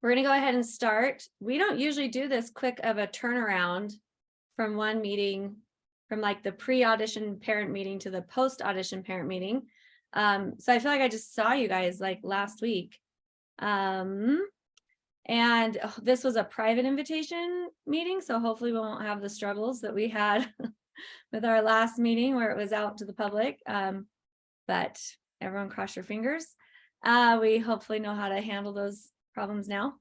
We're going to go ahead and start. We don't usually do this quick of a turnaround from one meeting, from like the pre-audition parent meeting to the post-audition parent meeting. So I feel like I just saw you guys like last week. This was a private invitation meeting, so hopefully we won't have the struggles that we had with our last meeting where it was out to the public. But everyone cross your fingers. We hopefully know how to handle those problems now.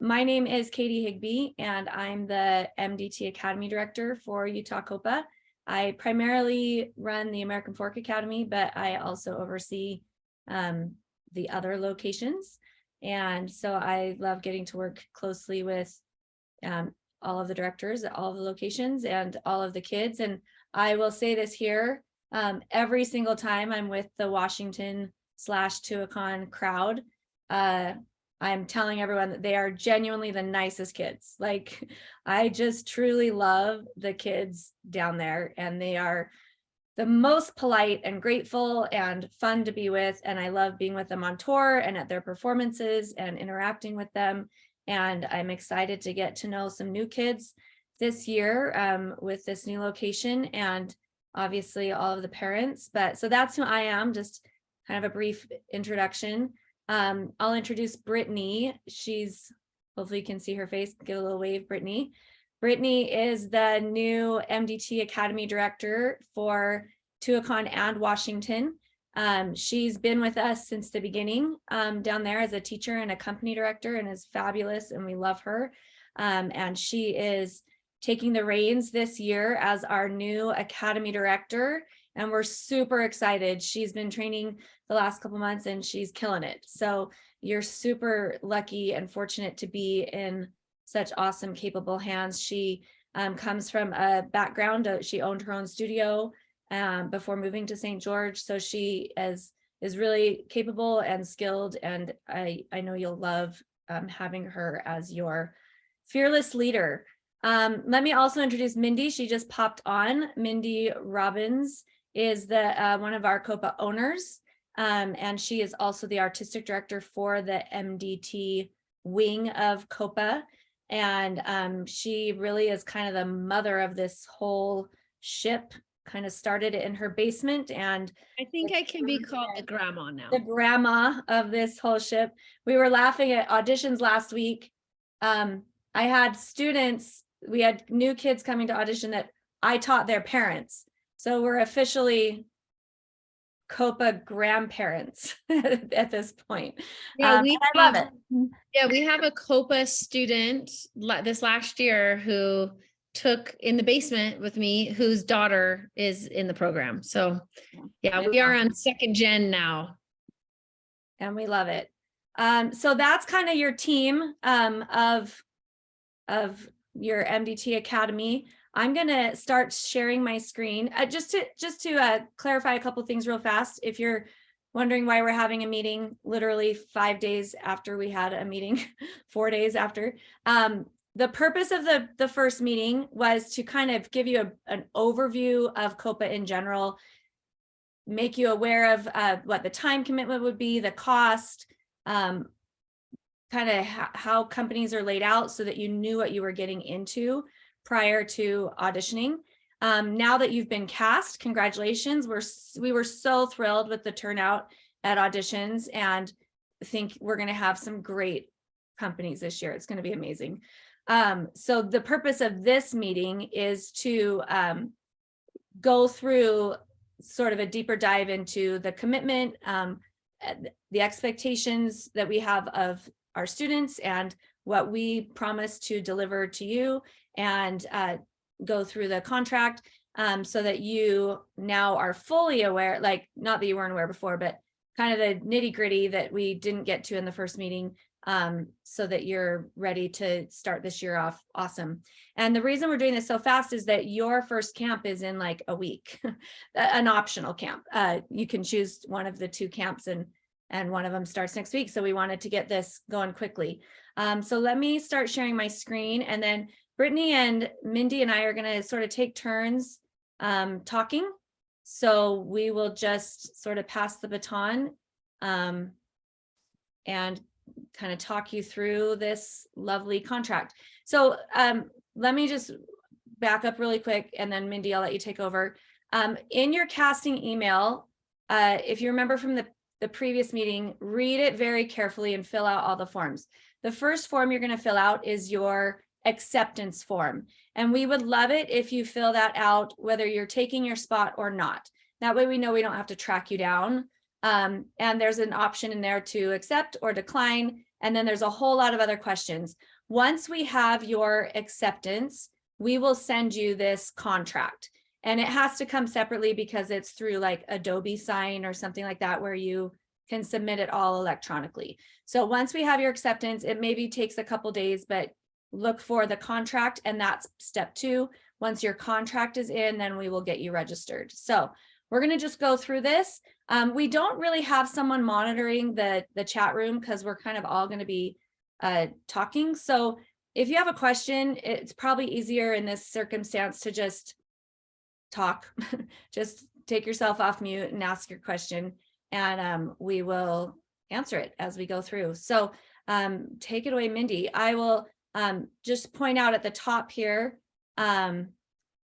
My name is Katie Higbee, and I'm the MDT Academy Director for Utah COPA. I primarily run the American Fork Academy, but I also oversee the other locations. And so I love getting to work closely with all of the directors at all of the locations and all of the kids. And I will say this here, every single time I'm with the Washington/TUACAHN crowd, I'm telling everyone that they are genuinely the nicest kids. Like, I just truly love the kids down there, and they are the most polite and grateful and fun to be with. And I love being with them on tour and at their performances and interacting with them. And I'm excited to get to know some new kids this year with this new location, and obviously all of the parents. But so that's who I am, just kind of a brief introduction. I'll introduce Brittany. She's, hopefully you can see her face, give a little wave, Brittany. Brittany is the new MDT Academy Director for TUACAHN and Washington. She's been with us since the beginning down there as a teacher and a company director, and is fabulous, and we love her. And she is taking the reins this year as our new Academy Director, and we're super excited. She's been training the last couple months and she's killing it. So you're super lucky and fortunate to be in such awesome, capable hands. She comes from a background, she owned her own studio before moving to St. George. So she is really capable and skilled, and I know you'll love having her as your fearless leader. Let me also introduce Mindy. She just popped on. Mindy Robbins is the one of our COPA owners, and she is also the artistic director for the MDT wing of COPA. And she really is kind of the mother of this whole ship. Kind of started it in her basement, and I think I can be called the grandma now. The grandma of this whole ship. We were laughing at auditions last week. I had students, we had new kids coming to audition that I taught their parents. So we're officially COPA grandparents at this point. Yeah, I love it. Yeah, we have a COPA student this last year who took in the basement with me, whose daughter is in the program. So yeah, we are on second gen now. And we love it. So that's kind of your team of your MDT Academy. I'm going to start sharing my screen just to clarify a couple things real fast. If you're wondering why we're having a meeting literally 5 days after we had a meeting, 4 days after, the purpose of the first meeting was to kind of give you an overview of COPA in general, make you aware of what the time commitment would be, the cost, kind of how companies are laid out so that you knew what you were getting into prior to auditioning. Now that you've been cast, congratulations. We were so thrilled with the turnout at auditions, and I think we're going to have some great companies this year. It's going to be amazing. So the purpose of this meeting is to go through sort of a deeper dive into the commitment, the expectations that we have of our students, and what we promise to deliver to you, and go through the contract so that you now are fully aware, like, not that you weren't aware before, but kind of the nitty gritty that we didn't get to in the first meeting, so that you're ready to start this year off awesome. And the reason we're doing this so fast is that your first camp is in like a week, an optional camp. You can choose one of the 2 camps, and one of them starts next week. So we wanted to get this going quickly. So let me start sharing my screen, and then Brittany and Mindy and I are going to sort of take turns talking. So we will just sort of pass the baton and kind of talk you through this lovely contract. So let me just back up really quick, and then Mindy, I'll let you take over. In your casting email, if you remember from the previous meeting, read it very carefully and fill out all the forms. The first form you're going to fill out is your acceptance form. And we would love it if you fill that out, whether you're taking your spot or not. That way we know we don't have to track you down. And there's an option in there to accept or decline. And then there's a whole lot of other questions. Once we have your acceptance, we will send you this contract. And it has to come separately because it's through like Adobe Sign or something like that, where you can submit it all electronically. So once we have your acceptance, it maybe takes a couple days, but look for the contract, and that's step 2. Once your contract is in, then we will get you registered. So we're going to just go through this. We don't really have someone monitoring the chat room because we're kind of all going to be talking. So if you have a question, it's probably easier in this circumstance to just talk. Just take yourself off mute and ask your question, and we will answer it as we go through. So take it away, Mindy. I will just point out at the top here,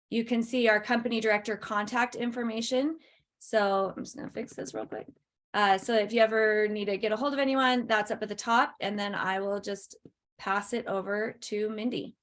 you can see our company director contact information. So I'm just going to fix this real quick. So if you ever need to get a hold of anyone, that's up at the top, and then I will just pass it over to Mindy.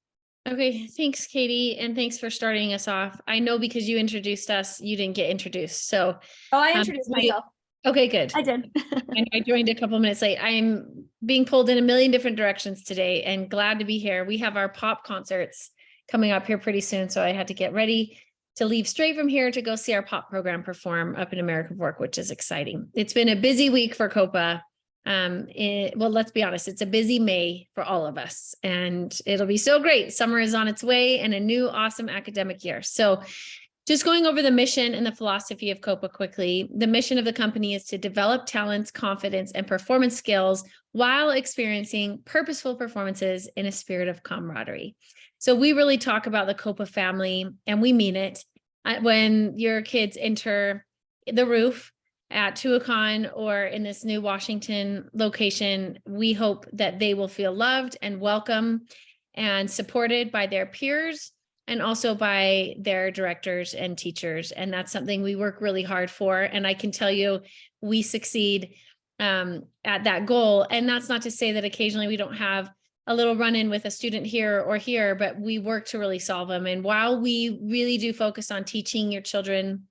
Okay, thanks, Katie, and thanks for starting us off. I know because you introduced us, you didn't get introduced. So I introduced myself. Okay, good. I did. And I joined a couple minutes late. I'm being pulled in a million different directions today and glad to be here. We have our pop concerts coming up here pretty soon, so I had to get ready to leave straight from here to go see our pop program perform up in American Fork, which is exciting. It's been a busy week for COPA. Well, let's be honest, it's a busy May for all of us, and it'll be so great. Summer is on its way and a new awesome academic year. So just going over the mission and the philosophy of COPA quickly, the mission of the company is to develop talents, confidence, and performance skills while experiencing purposeful performances in a spirit of camaraderie. So we really talk about the COPA family, and we mean it. When your kids enter the roof at TUACAHN or in this new Washington location, we hope that they will feel loved and welcome and supported by their peers and also by their directors and teachers. And that's something we work really hard for. And I can tell you, we succeed at that goal. And that's not to say that occasionally we don't have a little run-in with a student here or here, but we work to really solve them. And while we really do focus on teaching your children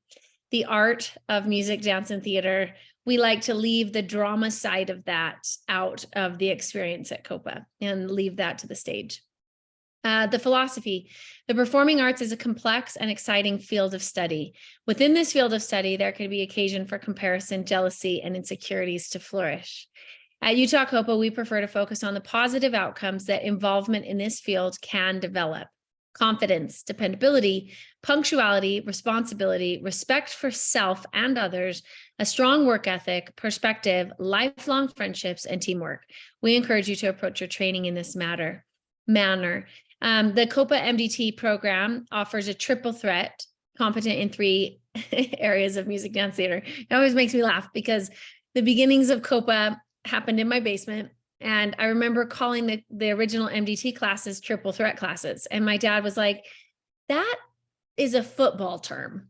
the art of music, dance, and theater, we like to leave the drama side of that out of the experience at COPA and leave that to the stage. The philosophy, the performing arts is a complex and exciting field of study. Within this field of study, there could be occasion for comparison, jealousy, and insecurities to flourish. At Utah COPA, we prefer to focus on the positive outcomes that involvement in this field can develop. Confidence, dependability, punctuality, responsibility, respect for self and others, a strong work ethic, perspective, lifelong friendships, and teamwork. We encourage you to approach your training in this manner. The COPA MDT program offers a triple threat, competent in 3 areas of music, dance, theater. It always makes me laugh because the beginnings of COPA happened in my basement. And I remember calling the original MDT classes triple threat classes. And my dad was like, that is a football term.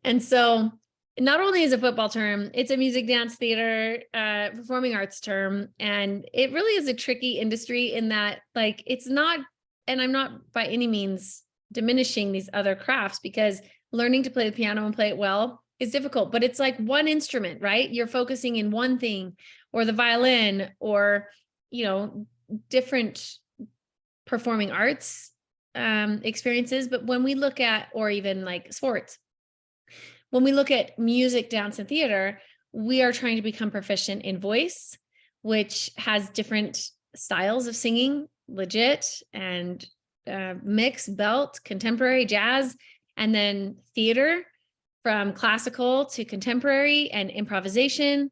And so not only is a football term, it's a music, dance, theater, performing arts term. And it really is a tricky industry in that, like, it's not, and I'm not by any means diminishing these other crafts, because learning to play the piano and play it well is difficult, but it's like one instrument, right? You're focusing in one thing, or the violin, or, different performing arts experiences. But when we look at, or even like sports, when we look at music, dance, and theater, we are trying to become proficient in voice, which has different styles of singing, legit and mixed, belt, contemporary, jazz, and then theater, from classical to contemporary and improvisation,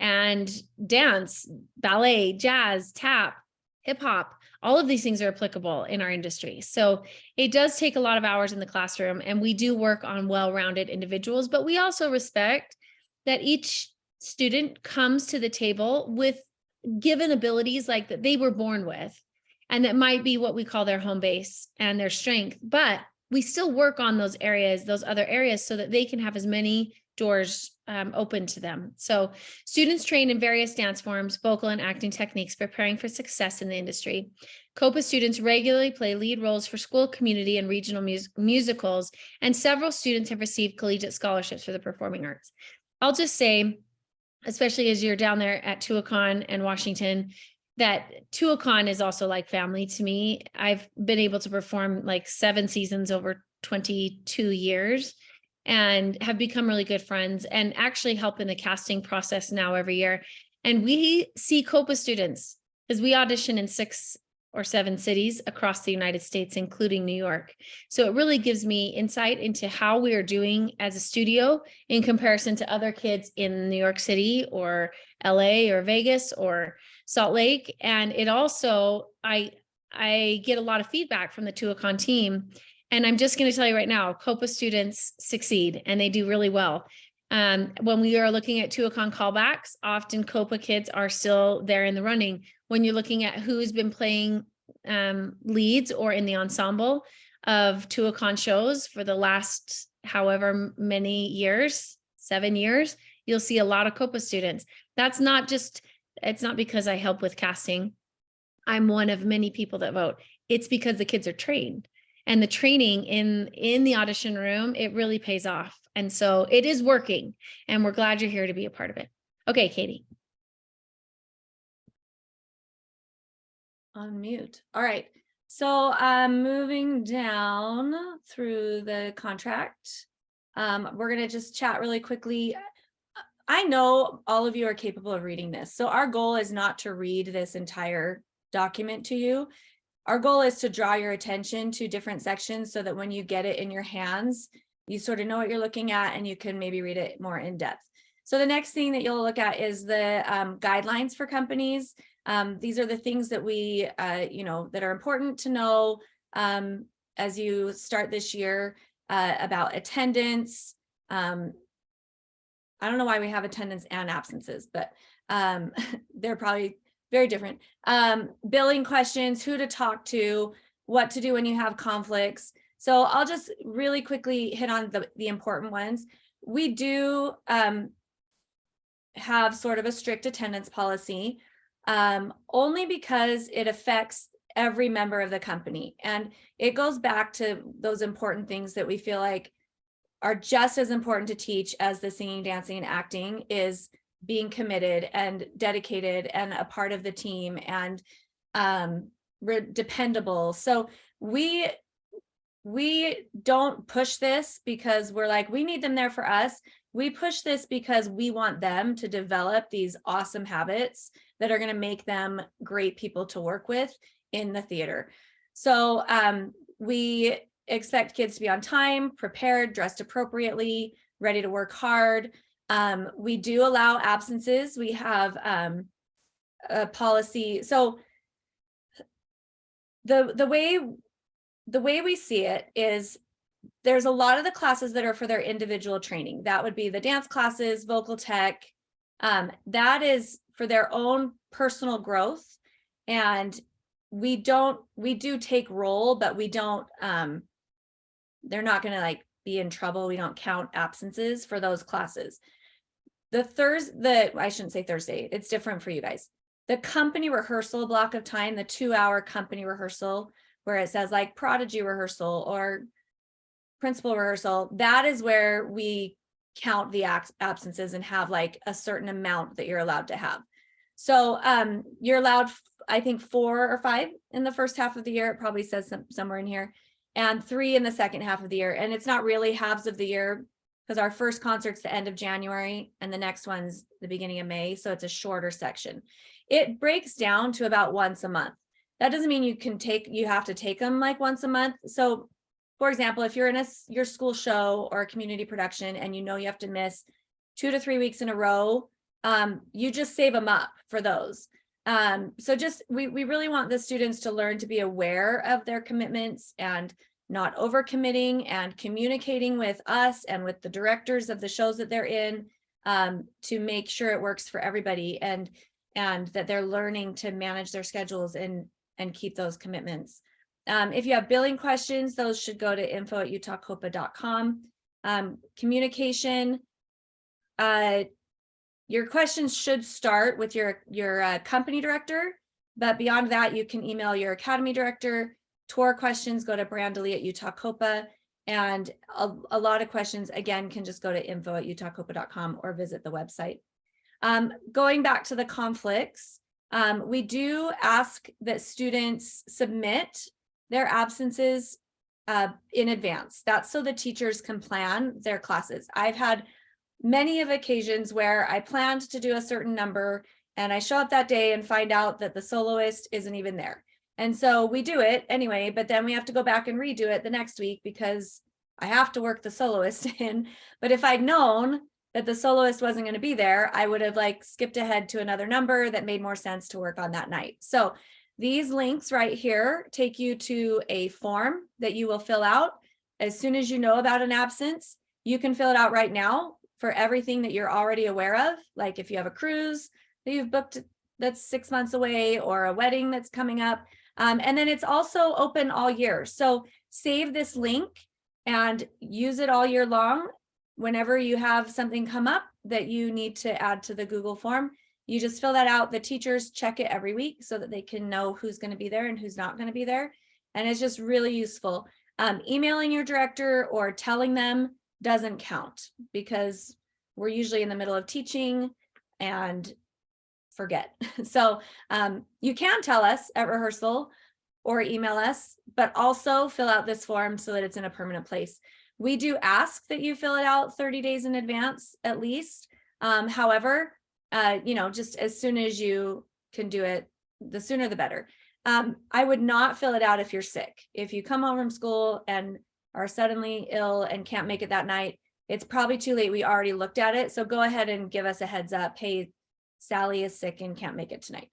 and dance, ballet, jazz, tap, hip hop. All of these things are applicable in our industry. So it does take a lot of hours in the classroom, and we do work on well-rounded individuals, but we also respect that each student comes to the table with given abilities like that they were born with, and that might be what we call their home base and their strength, but we still work on those areas, those other areas, so that they can have as many doors open to them. So students train in various dance forms, vocal and acting techniques, preparing for success in the industry. COPA students regularly play lead roles for school, community, and regional musicals, and several students have received collegiate scholarships for the performing arts. I'll just say, especially as you're down there at TUACAHN and Washington, that TUACAHN is also like family to me. I've been able to perform like 7 seasons over 22 years and have become really good friends, and actually help in the casting process now every year. And we see COPA students as we audition in 6 or 7 cities across the United States, including New York. So it really gives me insight into how we are doing as a studio in comparison to other kids in New York City or LA or Vegas or Salt Lake. And it also, I get a lot of feedback from the TUACAHN team. And I'm just going to tell you right now, COPA students succeed and they do really well. When we are looking at TUACAHN callbacks, often COPA kids are still there in the running. When you're looking at who's been playing leads or in the ensemble of TUACAHN shows for the last however many years, 7 years, you'll see a lot of COPA students. That's not just, it's not because I help with casting. I'm one of many people that vote. It's because the kids are trained. And the training in the audition room, it really pays off. And so it is working, and we're glad you're here to be a part of it. Okay, Katie. On mute. All right. So moving down through the contract, we're going to just chat really quickly. I know all of you are capable of reading this. So our goal is not to read this entire document to you. Our goal is to draw your attention to different sections so that when you get it in your hands, you sort of know what you're looking at and you can maybe read it more in depth. So the next thing that you'll look at is the guidelines for companies. These are the things that we, that are important to know as you start this year about attendance. I don't know why we have attendance and absences, but they're probably very different. Billing questions, who to talk to, what to do when you have conflicts. So I'll just really quickly hit on the important ones. We do have sort of a strict attendance policy, only because it affects every member of the company. And it goes back to those important things that we feel like are just as important to teach as the singing, dancing, and acting is being committed and dedicated and a part of the team and dependable. So we don't push this because we're like, we need them there for us. We push this because we want them to develop these awesome habits that are going to make them great people to work with in the theater. So we expect kids to be on time, prepared, dressed appropriately, ready to work hard. We do allow absences. We have a policy. So the way we see it is there's a lot of the classes that are for their individual training. That would be the dance classes, vocal tech. That is for their own personal growth. And we do take roll, but we don't, they're not going to like be in trouble. We don't count absences for those classes. I shouldn't say Thursday. It's different for you guys. The company rehearsal block of time, the 2-hour company rehearsal, where it says like prodigy rehearsal or principal rehearsal, that is where we count the absences and have like a certain amount that you're allowed to have. So you're allowed, I think 4 or 5 in the first half of the year. It probably says somewhere in here, and 3 in the second half of the year. And it's not really halves of the year, because our first concert's the end of January and the next one's the beginning of May. So it's a shorter section. It breaks down to about once a month. That doesn't mean you have to take them like once a month. So for example, if you're in your school show or a community production and you know you have to miss 2 to 3 weeks in a row, you just save them up for those. So just, we really want the students to learn to be aware of their commitments and not overcommitting, and communicating with us and with the directors of the shows that they're in to make sure it works for everybody. And and that they're learning to manage their schedules and keep those commitments. If you have billing questions, those should go to info@utahcopa.com. Communication, your questions should start with your company director, but beyond that, you can email your academy director. Tour questions go to Brandley@UtahCopa, and a lot of questions, again, can just go to info@utahcopa.com or visit the website. Going back to the conflicts, we do ask that students submit their absences in advance. That's so the teachers can plan their classes. I've had many of occasions where I planned to do a certain number and I show up that day and find out that the soloist isn't even there. And so we do it anyway, but then we have to go back and redo it the next week because I have to work the soloist in. But if I'd known that the soloist wasn't going to be there, I would have like skipped ahead to another number that made more sense to work on that night. So these links right here take you to a form that you will fill out. As soon as you know about an absence, you can fill it out right now for everything that you're already aware of. Like if you have a cruise that you've booked that's 6 months away, or a wedding that's coming up. And then it's also open all year. So save this link and use it all year long. Whenever you have something come up that you need to add to the Google form, you just fill that out. The teachers check it every week so that they can know who's going to be there and who's not going to be there. And it's just really useful. Emailing your director or telling them doesn't count because we're usually in the middle of teaching and forget. So you can tell us at rehearsal or email us, but also fill out this form so that it's in a permanent place. We do ask that you fill it out 30 days in advance at least. However, just as soon as you can do it, the sooner the better. I would not fill it out if you're sick. If you come home from school and are suddenly ill and can't make it that night, it's probably too late. We already looked at it. So go ahead and give us a heads up. Hey, Sally is sick and can't make it tonight.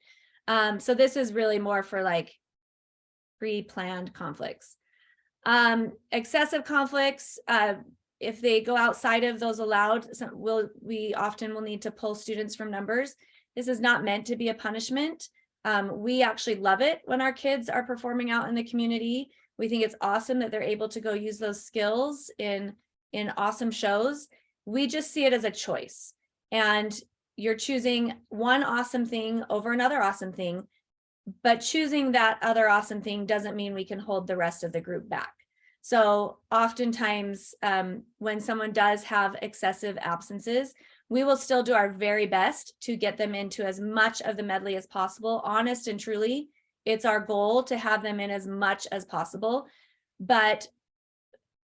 So this is really more for like pre-planned conflicts. Excessive conflicts, if they go outside of those allowed, we often will need to pull students from numbers. This is not meant to be a punishment. We actually love it when our kids are performing out in the community. We think it's awesome that they're able to go use those skills in awesome shows. We just see it as a choice. And you're choosing one awesome thing over another awesome thing, but choosing that other awesome thing doesn't mean we can hold the rest of the group back. So oftentimes when someone does have excessive absences, we will still do our very best to get them into as much of the medley as possible. Honest and truly, it's our goal to have them in as much as possible, but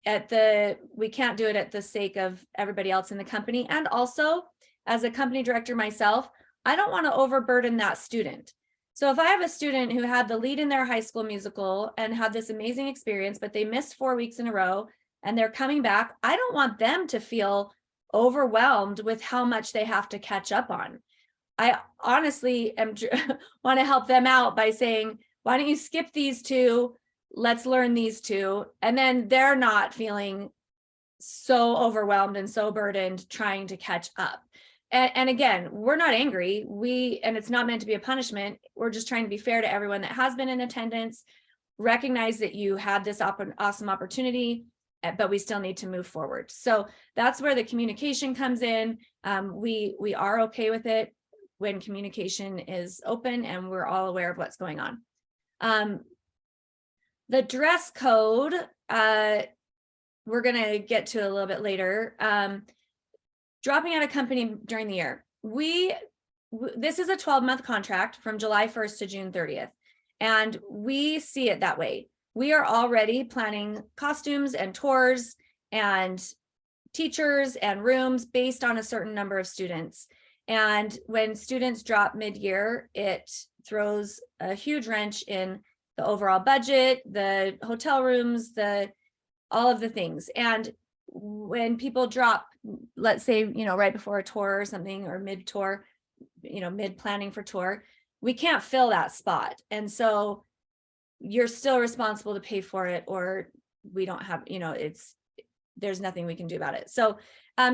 we can't do it at the sake of everybody else in the company. And also, as a company director myself, I don't want to overburden that student. So if I have a student who had the lead in their high school musical and had this amazing experience, but they missed 4 weeks in a row and they're coming back, I don't want them to feel overwhelmed with how much they have to catch up on. I honestly want to help them out by saying, why don't you skip these two? Let's learn these two. And then they're not feeling so overwhelmed and so burdened trying to catch up. And again, we're not angry. And it's not meant to be a punishment. We're just trying to be fair to everyone that has been in attendance, recognize that you had this awesome opportunity, but we still need to move forward. So that's where the communication comes in. We are okay with it when communication is open and we're all aware of what's going on. The dress code, we're going to get to a little bit later. Dropping out of company during the year. This is a 12-month contract from July 1st to June 30th. And we see it that way. We are already planning costumes and tours and teachers and rooms based on a certain number of students. And when students drop mid-year, it throws a huge wrench in the overall budget, the hotel rooms, all of the things. And when people drop, let's say, right before a tour or something, or mid-tour, mid-planning for tour, we can't fill that spot. And so you're still responsible to pay for it, or we don't have, there's nothing we can do about it. So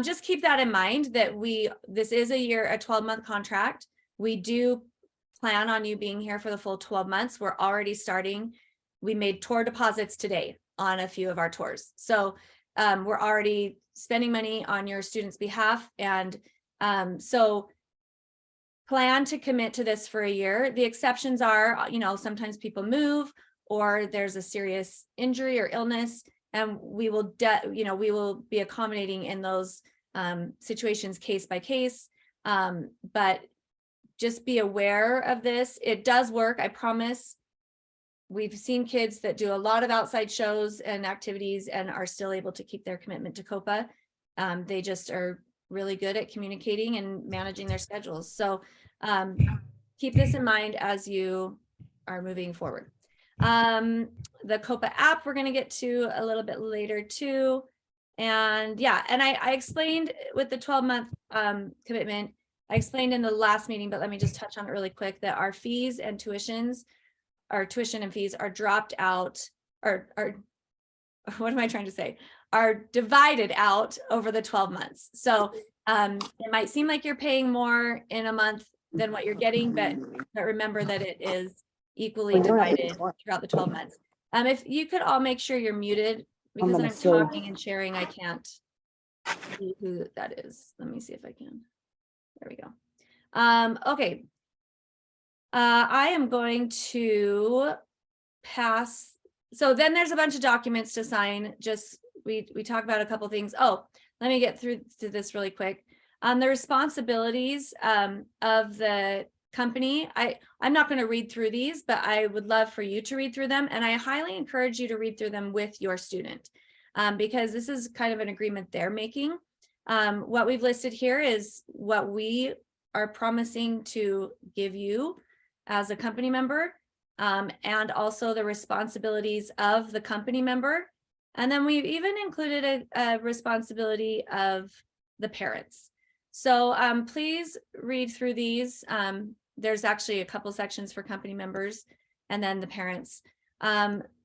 just keep that in mind that this is a 12-month contract. We do plan on you being here for the full 12 months. We're already starting. We made tour deposits today on a few of our tours. So we're already spending money on your students' behalf. And so plan to commit to this for a year. The exceptions are, sometimes people move or there's a serious injury or illness, and we will be accommodating in those situations case by case. But just be aware of this. It does work, I promise. We've seen kids that do a lot of outside shows and activities and are still able to keep their commitment to COPA. They just are really good at communicating and managing their schedules. So keep this in mind as you are moving forward. The COPA app we're going to get to a little bit later too. And yeah, and I explained with the 12-month commitment, I explained in the last meeting, but let me just touch on it really quick, that our fees and tuitions, our tuition and fees are dropped out, or what am I trying to say? Are divided out over the 12 months. So it might seem like you're paying more in a month than what you're getting, but remember that it is equally divided throughout the 12 months. If you could all make sure you're muted, because I'm talking and sharing, I can't see who that is. Let me see if I can. There we go. Okay. I am going to pass. So then there's a bunch of documents to sign. Just we talk about a couple things. Oh, let me get through to this really quick. The responsibilities of the company. I'm not going to read through these, but I would love for you to read through them. And I highly encourage you to read through them with your student because this is kind of an agreement they're making. What we've listed here is what we are promising to give you as a company member, and also the responsibilities of the company member. And then we've even included a responsibility of the parents. So please read through these. There's actually a couple sections for company members and then the parents.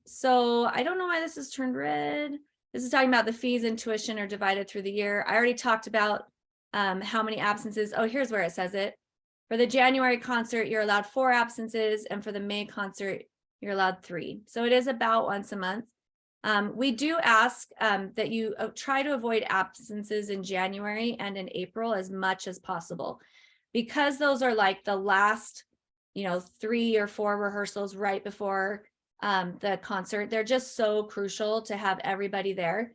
So I don't know why this is turned red. This is talking about the fees and tuition are divided through the year. I already talked about how many absences. Oh, here's where it says it. For the January concert, you're allowed 4 absences, and for the May concert, you're allowed 3. So it is about once a month. We do ask that you try to avoid absences in January and in April as much as possible, because those are like the last, 3 or 4 rehearsals right before the concert. They're just so crucial to have everybody there.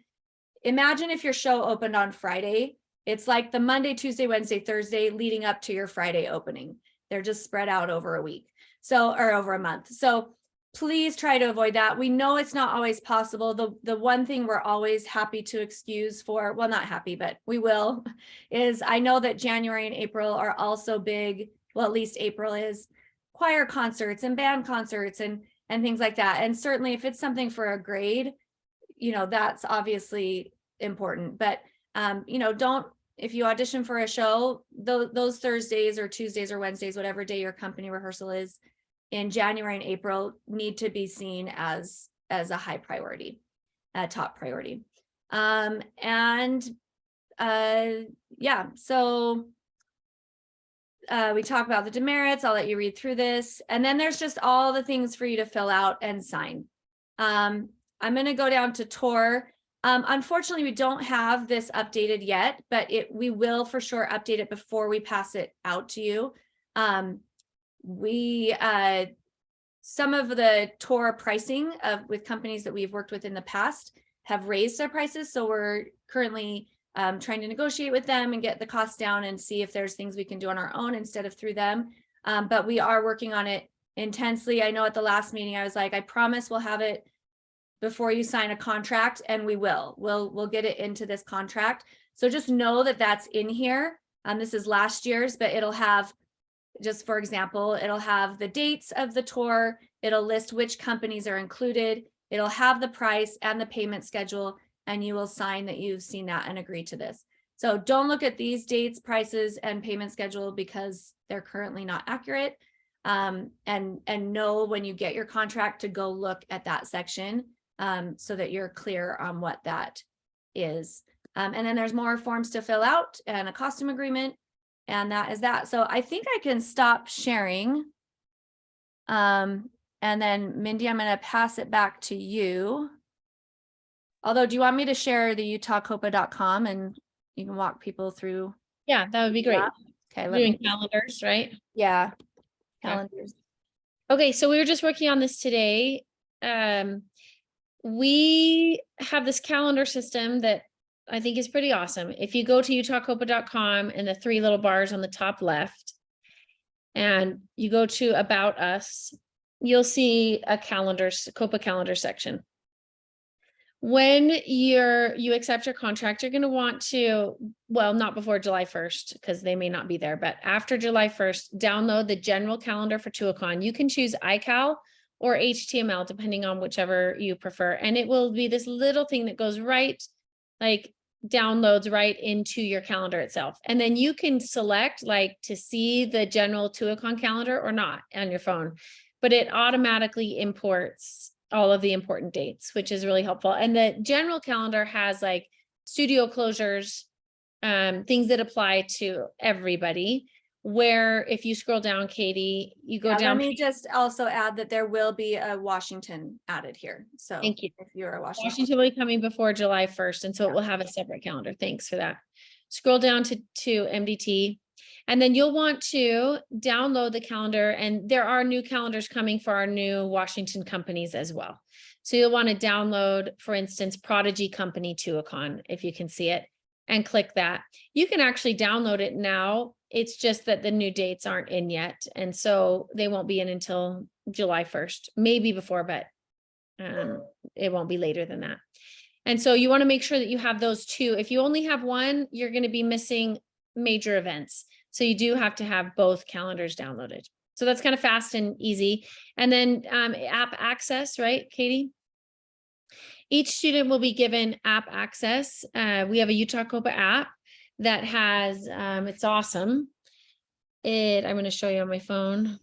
Imagine if your show opened on Friday. It's like the Monday, Tuesday, Wednesday, Thursday leading up to your Friday opening. They're just spread out over a week. Or over a month. So please try to avoid that. We know it's not always possible. The one thing we're always happy to excuse for, well, not happy, but we will, is I know that January and April are also big. Well, at least April is choir concerts and band concerts and things like that. And certainly if it's something for a grade, that's obviously important. But don't, if you audition for a show, those Thursdays or Tuesdays or Wednesdays, whatever day your company rehearsal is in January and April, need to be seen as a high priority, a top priority. Yeah, so we talk about the demerits. I'll let you read through this. And then there's just all the things for you to fill out and sign. I'm going to go down to tour. Unfortunately, we don't have this updated yet, but we will for sure update it before we pass it out to you. Some of the tour pricing with companies that we've worked with in the past have raised their prices. So we're currently trying to negotiate with them and get the costs down and see if there's things we can do on our own instead of through them. But we are working on it intensely. I know at the last meeting, I was like, I promise we'll have it before you sign a contract, and we will. We'll get it into this contract. So just know that that's in here. This is last year's, but it'll have, just for example, it'll have the dates of the tour. It'll list which companies are included. It'll have the price and the payment schedule, and you will sign that you've seen that and agree to this. So don't look at these dates, prices, and payment schedule because they're currently not accurate. And know when you get your contract to go look at that section so that you're clear on what that is. And then there's more forms to fill out and a costume agreement. And that is that. So I think I can stop sharing. And then Mindy, I'm going to pass it back to you. Although, do you want me to share the utahcopa.com and you can walk people through? Yeah, that would be great. Okay, let Doing me, calendars, right? yeah, Okay. calendars. Okay, so we were just working on this today. We have this calendar system that I think is pretty awesome. If you go to utahcopa.com and the 3 little bars on the top left, and you go to About Us, you'll see a calendar, COPA calendar section. When you accept your contract, you're going to want to, well, not before July 1st, because they may not be there, but after July 1st, download the general calendar for TUACAHN. You can choose iCal or HTML, depending on whichever you prefer. And it will be this little thing that goes right, like downloads right into your calendar itself. And then you can select like to see the general TUACAHN calendar or not on your phone, but it automatically imports all of the important dates, which is really helpful. And the general calendar has like studio closures, things that apply to everybody, where if you scroll down, Katie, you go down. Let me just also add that there will be a Washington added here. So Thank you. If you're a Washington Washington will be coming before July 1st. And so it will have a separate calendar. Thanks for that. Scroll down to MDT. And then you'll want to download the calendar, and there are new calendars coming for our new Washington companies as well. So you'll want to download, for instance, Prodigy Company TUACAHN, if you can see it, and click that. You can actually download it now. It's just that the new dates aren't in yet. And so they won't be in until July 1st, maybe before, but it won't be later than that. And so you want to make sure that you have those 2. If you only have one, you're going to be missing major events. So you do have to have both calendars downloaded. So that's kind of fast and easy. And then app access, right, Katie? Each student will be given app access. We have a Utah COPA app that has, it's awesome. I'm going to show you on my phone.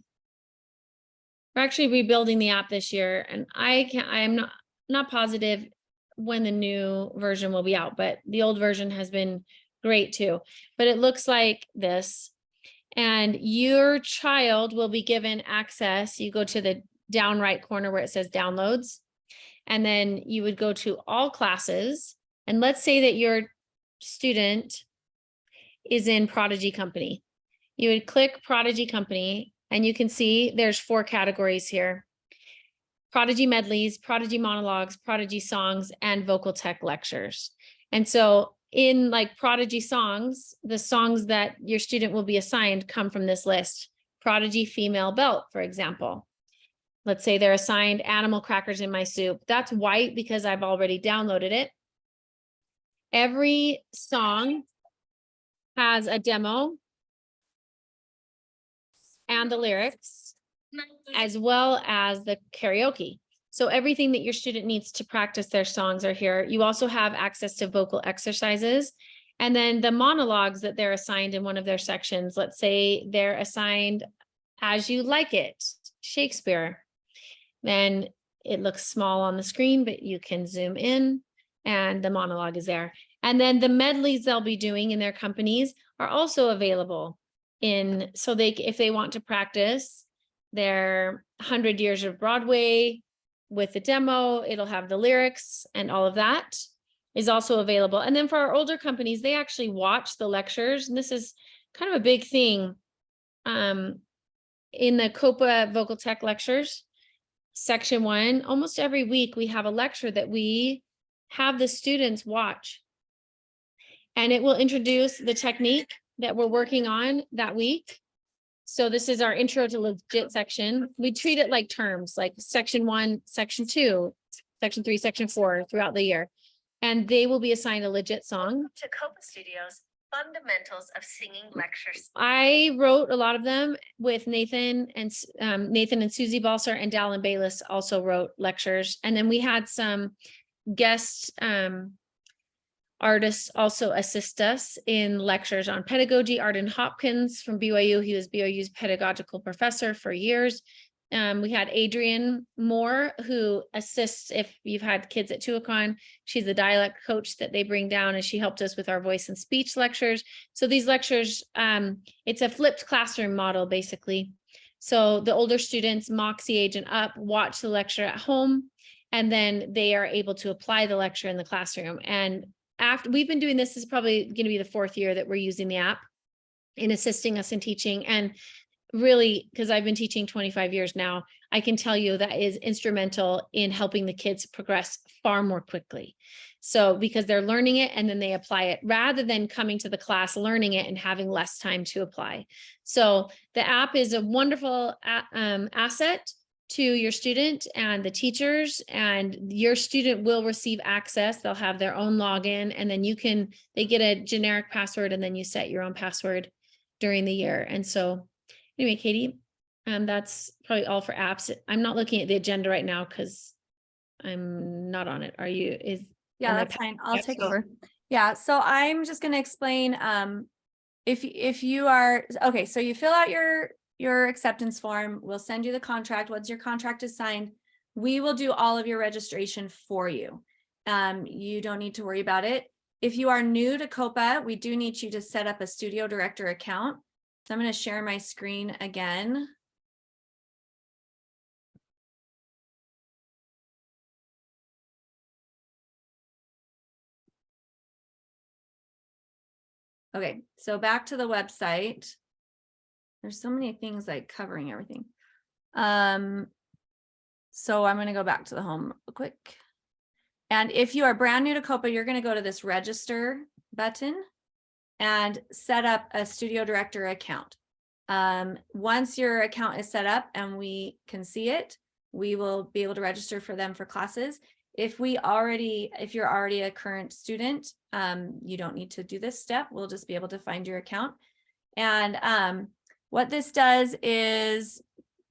We're actually rebuilding the app this year, and I am not positive when the new version will be out, but the old version has been great too. But it looks like this, and your child will be given access. You go to the down right corner where it says downloads, and then you would go to all classes. And let's say that your student is in Prodigy Company. You would click Prodigy Company, and you can see there's 4 categories here: Prodigy medleys, Prodigy monologues, Prodigy songs, and vocal tech lectures. And so in like Prodigy songs, the songs that your student will be assigned come from this list. Prodigy female belt, for example. Let's say they're assigned Animal Crackers in My Soup. That's white because I've already downloaded it. Every song has a demo and the lyrics, as well as the karaoke. So everything that your student needs to practice their songs are here. You also have access to vocal exercises. And then the monologues that they're assigned in one of their sections, let's say they're assigned As You Like It, Shakespeare. Then it looks small on the screen, but you can zoom in and the monologue is there. And then the medleys they'll be doing in their companies are also available so if they want to practice their 100 Years of Broadway with the demo, it'll have the lyrics, and all of that is also available. And then for our older companies, they actually watch the lectures. And this is kind of a big thing in the COPA vocal tech lectures, section 1. Almost every week we have a lecture that we have the students watch, and it will introduce the technique that we're working on that week. So this is our intro to legit section. We treat it like terms, like section 1, section 2, section 3, section 4 throughout the year. And they will be assigned a legit song. To COPA Studios, Fundamentals of Singing Lectures. I wrote a lot of them with Nathan and Susie Balser, and Dallin Bayless also wrote lectures. And then we had some guest artists also assist us in lectures on pedagogy. Arden Hopkins from BYU, he was BYU's pedagogical professor for years. We had Adrienne Moore, who assists if you've had kids at TUACAHN. She's a dialect coach that they bring down, and she helped us with our voice and speech lectures. So these lectures, it's a flipped classroom model, basically. So the older students, Moxie age and up, watch the lecture at home, and then they are able to apply the lecture in the classroom. And after we've been doing this is probably going to be the 4th year that we're using the app in assisting us in teaching. And really, because I've been teaching 25 years now, I can tell you that is instrumental in helping the kids progress far more quickly. So because they're learning it and then they apply it rather than coming to the class, learning it and having less time to apply. So the app is a wonderful asset to your student and the teachers, and your student will receive access. They'll have their own login, and then they get a generic password, and then you set your own password during the year. And so anyway, Katie, that's probably all for apps. I'm not looking at the agenda right now because I'm not on it. Are you? Yeah, that's fine. I'll take over. Yeah, so I'm just going to explain. If you are okay, so you fill out your acceptance form. We'll send you the contract. Once your contract is signed, we will do all of your registration for you. You don't need to worry about it. If you are new to COPA, we do need you to set up a studio director account. So I'm going to share my screen again. Okay, so back to the website. There's so many things like covering everything. So I'm going to go back to the home real quick. And if you are brand new to COPA, you're going to go to this register button and set up a studio director account. Once your account is set up and we can see it, we will be able to register for them for classes. If you're already a current student, you don't need to do this step. We'll just be able to find your account. And what this does is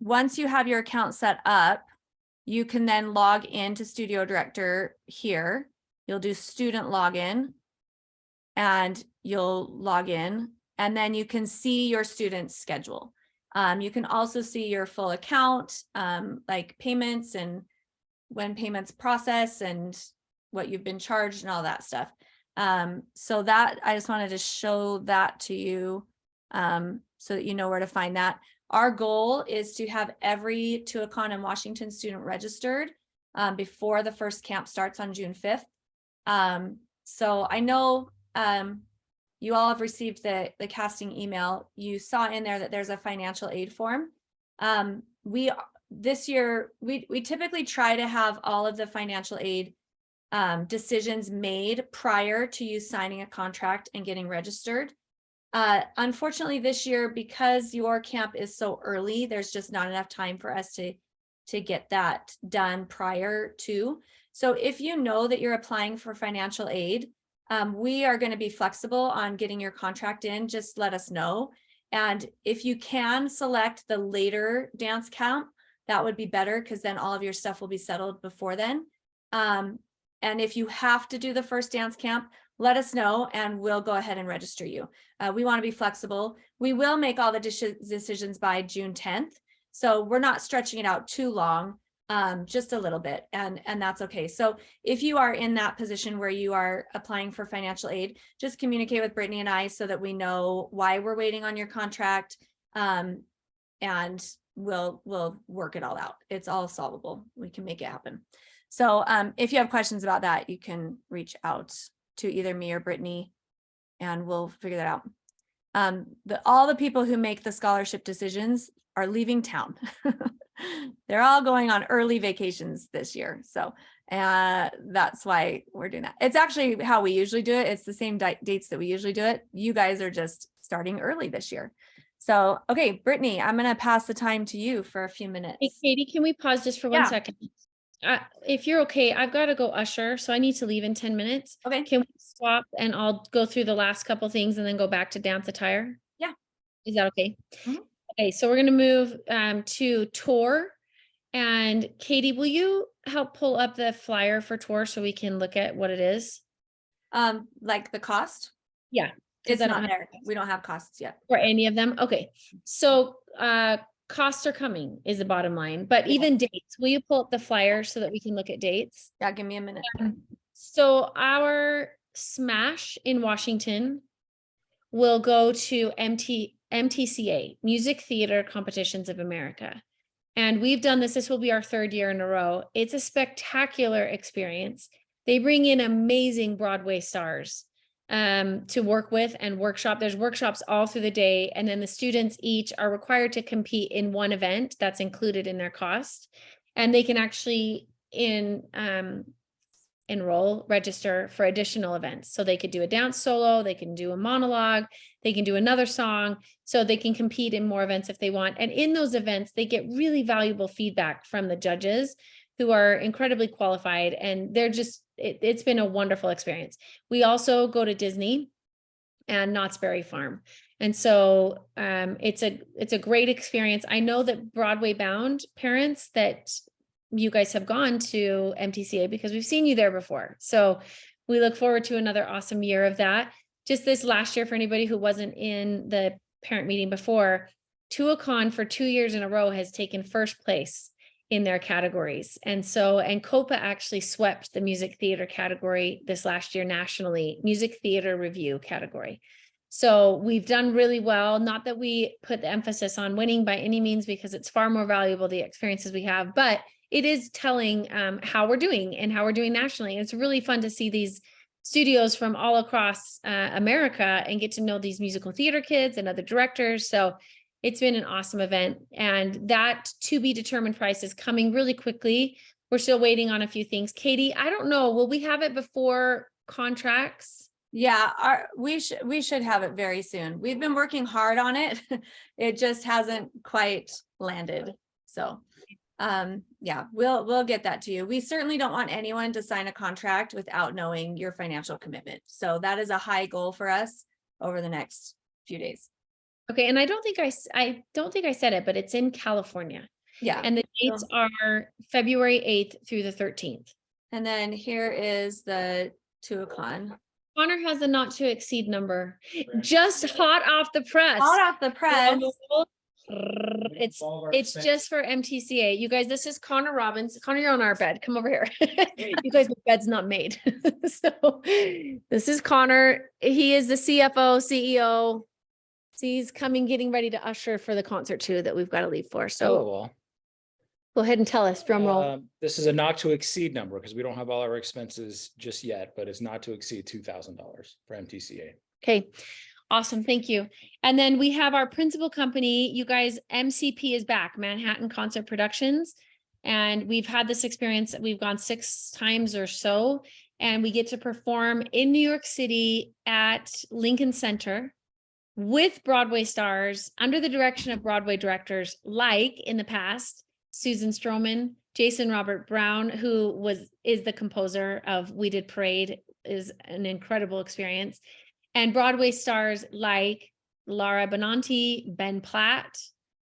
once you have your account set up, you can then log into Studio Director here. You'll do student login and you'll log in, and then you can see your student's schedule. You can also see your full account, like payments and when payments process and what you've been charged and all that stuff. So that I just wanted to show that to you so that you know where to find that. Our goal is to have every TUACAHN and Washington student registered before the first camp starts on June 5th. So I know you all have received the casting email. You saw in there that there's a financial aid form. This year, we typically try to have all of the financial aid decisions made prior to you signing a contract and getting registered. Unfortunately, this year, because your camp is so early, there's just not enough time for us to get that done prior to. So if you know that you're applying for financial aid, we are going to be flexible on getting your contract in. Just let us know. And if you can select the later dance camp, that would be better because then all of your stuff will be settled before then. And if you have to do the first dance camp, let us know and we'll go ahead and register you. We want to be flexible. We will make all the decisions by June 10th. So we're not stretching it out too long, just a little bit, and that's okay. So if you are in that position where you are applying for financial aid, just communicate with Brittany and I so that we know why we're waiting on your contract, and we'll work it all out. It's all solvable. We can make it happen. So if you have questions about that, you can reach out to either me or Brittany and we'll figure that out. All the people who make the scholarship decisions are leaving town. They're all going on early vacations this year. So that's why we're doing that. It's actually how we usually do it. It's the same dates that we usually do it. You guys are just starting early this year. So, okay, Brittany, I'm going to pass the time to you for a few minutes. Hey, Katie, can we pause just for 1 second? If you're okay, I've got to go usher, so I need to leave in 10 minutes. Okay. Can we swap and I'll go through the last couple things and then go back to dance attire? Yeah. Is that okay? Mm-hmm. Okay, so we're going to move to tour. And Katie, will you help pull up the flyer for tour so we can look at what it is? Like the cost? Yeah. It's not there. We don't have costs yet. For any of them? Okay. So costs are coming is the bottom line, but even dates, will you pull up the flyer so that we can look at dates? Yeah, give me a minute. So our Smash in Washington will go to MTCA, Music Theater Competitions of America. And we've done this. This will be our 3rd year in a row. It's a spectacular experience. They bring in amazing Broadway stars to work with and workshop. There's workshops all through the day. And then the students each are required to compete in one event that's included in their cost. And they can actually register for additional events. So they could do a dance solo, they can do a monologue, they can do another song, so they can compete in more events if they want. And in those events, they get really valuable feedback from the judges who are incredibly qualified. And they're just, it's been a wonderful experience. We also go to Disney and Knott's Berry Farm. And so it's a great experience. I know that Broadway bound parents that you guys have gone to MTCA because we've seen you there before. So we look forward to another awesome year of that. Just this last year, for anybody who wasn't in the parent meeting before, TUACAHN for 2 years in a row has taken first place in their categories. And COPA actually swept the music theater category this last year nationally, music theater review category. So we've done really well. Not that we put the emphasis on winning by any means, because it's far more valuable, the experiences we have, but it is telling how we're doing and how we're doing nationally. And it's really fun to see these studios from all across America and get to know these musical theater kids and other directors. So it's been an awesome event. And that to be determined price is coming really quickly. We're still waiting on a few things. Katie, I don't know, will we have it before contracts? Yeah, we should have it very soon. We've been working hard on it. It just hasn't quite landed. So yeah, we'll get that to you. We certainly don't want anyone to sign a contract without knowing your financial commitment. So that is a high goal for us over the next few days. Okay, and I don't think I said it, but it's in California. Yeah. And the dates are February 8th through the 13th. And then here is the TUACAHN. Connor has a not to exceed number. Just hot off the press. Hot off the press. It's just for MTCA. You guys, this is Connor Robbins. Connor, you're on our bed. Come over here. You guys, the bed's not made. So this is Connor. He is the CFO, CEO. He's getting ready to usher for the concert too that we've got to leave for. So go ahead and tell us, drum roll. This is a not to exceed number because we don't have all our expenses just yet, but it's not to exceed $2,000 for MTCA. Okay. Awesome. Thank you. And then we have our principal company. You guys, MCP is back, Manhattan Concert Productions. And we've had this experience. We've gone 6 times or so, and we get to perform in New York City at Lincoln Center with Broadway stars under the direction of Broadway directors, like in the past, Susan Stroman, Jason Robert Brown, who is the composer of We Did Parade, is an incredible experience. And Broadway stars like Lara Benanti, Ben Platt,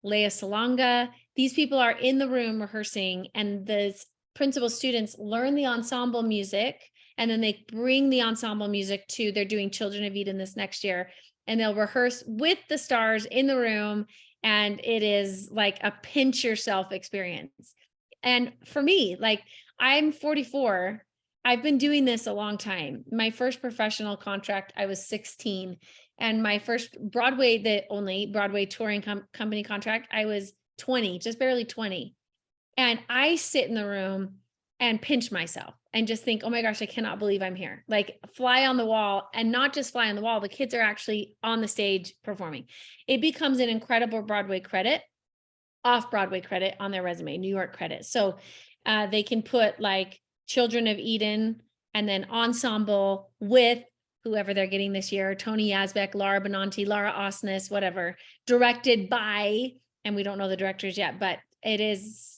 Lea Salonga. These people are in the room rehearsing, and the principal students learn the ensemble music, and then they bring the ensemble music to, they're doing Children of Eden this next year, and they'll rehearse with the stars in the room. And it is like a pinch yourself experience. And for me, like, I'm 44. I've been doing this a long time. My first professional contract, I was 16. And my first Broadway, the only Broadway touring company contract, I was 20, just barely 20. And I sit in the room and pinch myself and just think, oh my gosh, I cannot believe I'm here. Like, fly on the wall, and not just fly on the wall. The kids are actually on the stage performing. It becomes an incredible Broadway credit, off-Broadway credit on their resume, New York credit. So they can put like Children of Eden and then ensemble with whoever they're getting this year, Tony Yazbek, Lara Benanti, Laura Osnes, whatever, directed by, and we don't know the directors yet, but it is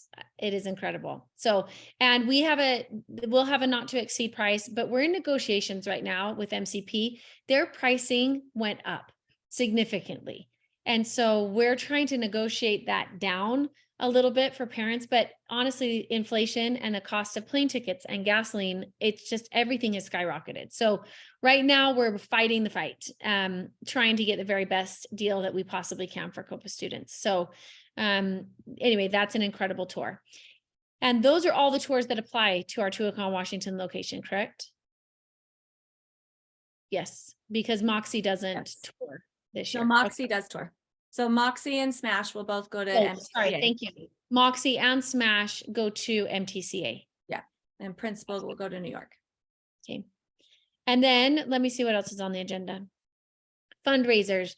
incredible. So, and we'll have a not to exceed price, but we're in negotiations right now with MCP. Their pricing went up significantly. And so we're trying to negotiate that down a little bit for parents, but honestly, inflation and the cost of plane tickets and gasoline, it's just, everything has skyrocketed. So right now we're fighting the fight, trying to get the very best deal that we possibly can for COPA students. So Anyway, that's an incredible tour. And those are all the tours that apply to our TUACAHN Washington location, correct? Yes, because Moxie doesn't Yes. tour this No, year. Moxie does tour. So Moxie and Smash will both go to Oh, sorry, MTCA. thank you. Moxie and Smash go to MTCA. And Principal will go to New York. Okay. And then let me see what else is on the agenda. Fundraisers.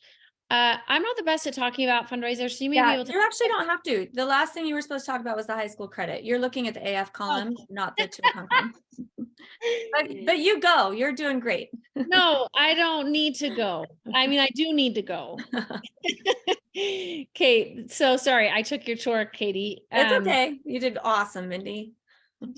I'm not the best at talking about fundraisers, so you may be Yeah, able to. you actually don't have to. The last thing you were supposed to talk about was the high school credit. You're looking at the AF column, not the TUACAHN column. But you go, you're doing great. No, I don't need to go. I mean, I do need to go. Okay, so sorry, I took your tour, Katie. It's okay. You did awesome, Mindy.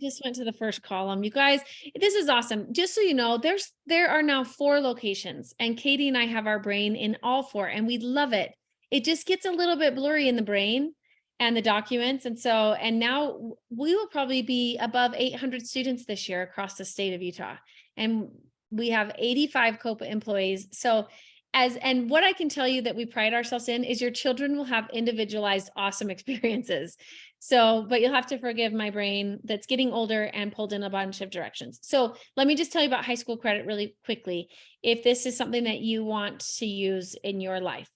Just went to the first column. You guys, this is awesome. Just so you know, there are now 4 locations, and Katie and I have our brain in all 4, and we love it. It just gets a little bit blurry in the brain and the documents. And now we will probably be above 800 students this year across the state of Utah. And we have 85 COPA employees. So and what I can tell you that we pride ourselves in is your children will have individualized, awesome experiences. So, but you'll have to forgive my brain that's getting older and pulled in a bunch of directions. So let me just tell you about high school credit really quickly, if this is something that you want to use in your life.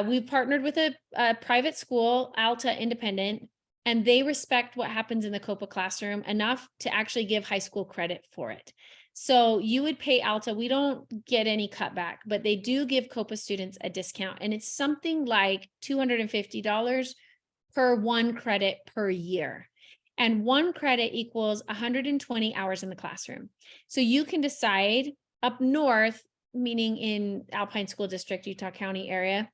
We've partnered with a private school, Alta Independent, and they respect what happens in the COPA classroom enough to actually give high school credit for it. So you would pay Alta, we don't get any cutback, but they do give COPA students a discount, and it's something like $250 per 1 credit per year. And 1 credit equals 120 hours in the classroom. So you can decide up north, meaning in Alpine School District, Utah County area,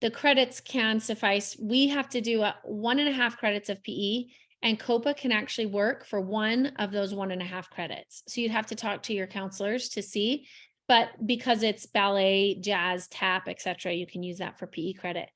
the credits can suffice. We have to do 1.5 credits of PE, and COPA can actually work for 1 of those 1.5 credits. So you'd have to talk to your counselors to see, but because it's ballet, jazz, tap, etc., you can use that for PE credit.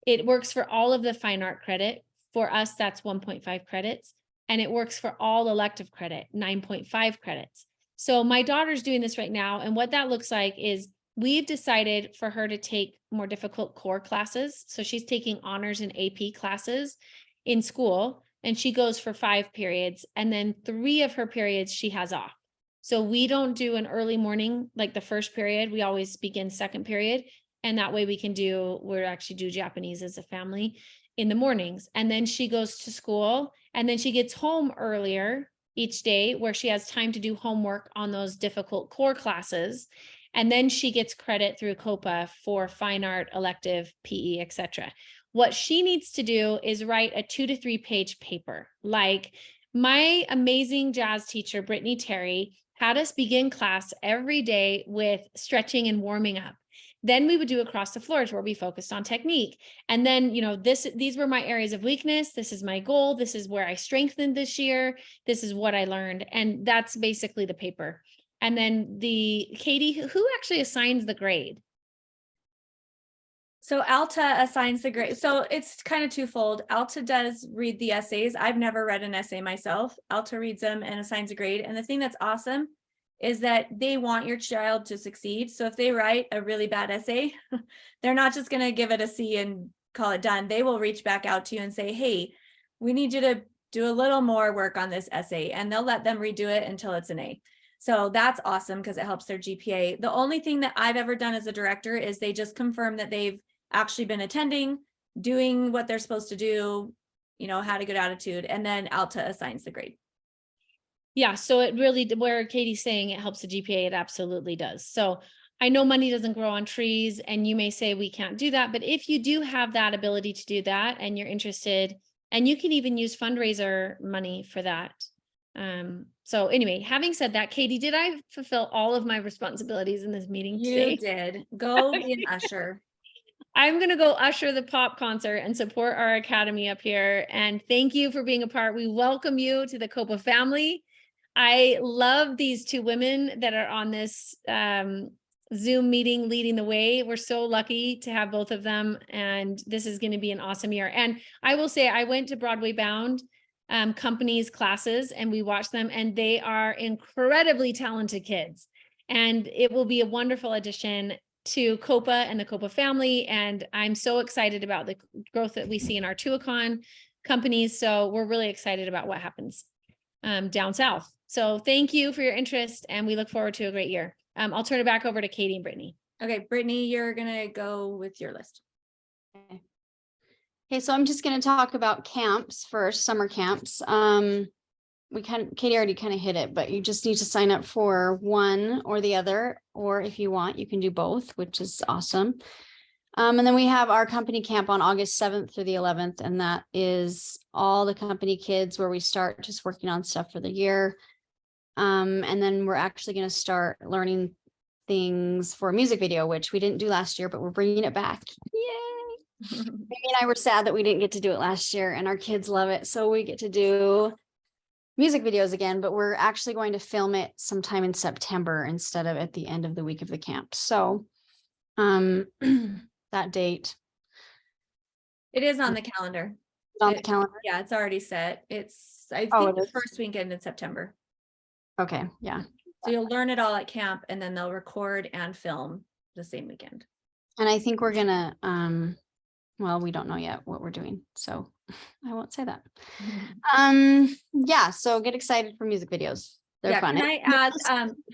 It works for all of the fine art credit. For us, that's 1.5 credits, and it works for all elective credit, 9.5 credits. So my daughter's doing this right now, and what that looks like is we've decided for her to take more difficult core classes. So she's taking honors and AP classes in school, and she goes for 5 periods, and then 3 of her periods she has off. So we don't do an early morning like the first period. We always begin second period. And that way we're actually do Japanese as a family in the mornings. And then she goes to school, and then she gets home earlier each day where she has time to do homework on those difficult core classes. And then she gets credit through COPA for fine art, elective, PE, etc. What she needs to do is write a 2 to 3 page paper. Like my amazing jazz teacher, Brittany Terry, had us begin class every day with stretching and warming up. Then we would do across the floors where we focused on technique. And then, these were my areas of weakness. This is my goal. This is where I strengthened this year. This is what I learned. And that's basically the paper. And then Katie, who actually assigns the grade? So Alta assigns the grade. So it's kind of twofold. Alta does read the essays. I've never read an essay myself. Alta reads them and assigns a grade. And the thing that's awesome is that they want your child to succeed. So if they write a really bad essay, they're not just going to give it a C and call it done. They will reach back out to you and say, hey, we need you to do a little more work on this essay, and they'll let them redo it until it's an A. So that's awesome because it helps their GPA. The only thing that I've ever done as a director is they just confirm that they've actually been attending, doing what they're supposed to do, had a good attitude, and then Alta assigns the grade. Yeah, so it really, where Katie's saying it helps the GPA, it absolutely does. So I know money doesn't grow on trees, and you may say we can't do that, but if you do have that ability to do that and you're interested, and you can even use fundraiser money for that. So anyway, having said that, Katie, did I fulfill all of my responsibilities in this meeting today? You did. Go be an usher. I'm going to go usher the pop concert and support our academy up here. And thank you for being a part. We welcome you to the COPA family. I love these 2 women that are on this Zoom meeting leading the way. We're so lucky to have both of them, and this is going to be an awesome year. And I will say, I went to Broadway Bound companies classes, and we watched them, and they are incredibly talented kids. And it will be a wonderful addition to COPA and the COPA family. And I'm so excited about the growth that we see in our TUACAHN companies. So we're really excited about what happens down south. So thank you for your interest, and we look forward to a great year. I'll turn it back over to Katie and Brittany. Okay, Brittany, you're gonna go with your list. Okay, so I'm just going to talk about camps first, summer camps. Katie already kind of hit it, but you just need to sign up for one or the other, or if you want, you can do both, which is awesome. And then we have our company camp on August 7th through the 11th, and that is all the company kids where we start just working on stuff for the year. And then we're actually going to start learning things for a music video, which we didn't do last year, but we're bringing it back. Yay! Amy and I were sad that we didn't get to do it last year, and our kids love it. So we get to do music videos again, but we're actually going to film it sometime in September instead of at the end of the week of the camp. So that date It is on the calendar. is on the calendar. Yeah, it's already set. It's, I Oh, think, it the is? first weekend in September. Okay, yeah. So you'll learn it all at camp, and then they'll record and film the same weekend. And I think we're gonna, well, we don't know yet what we're doing, so I won't say that. Yeah, so get excited for music videos. They're Yeah, fun. can I add,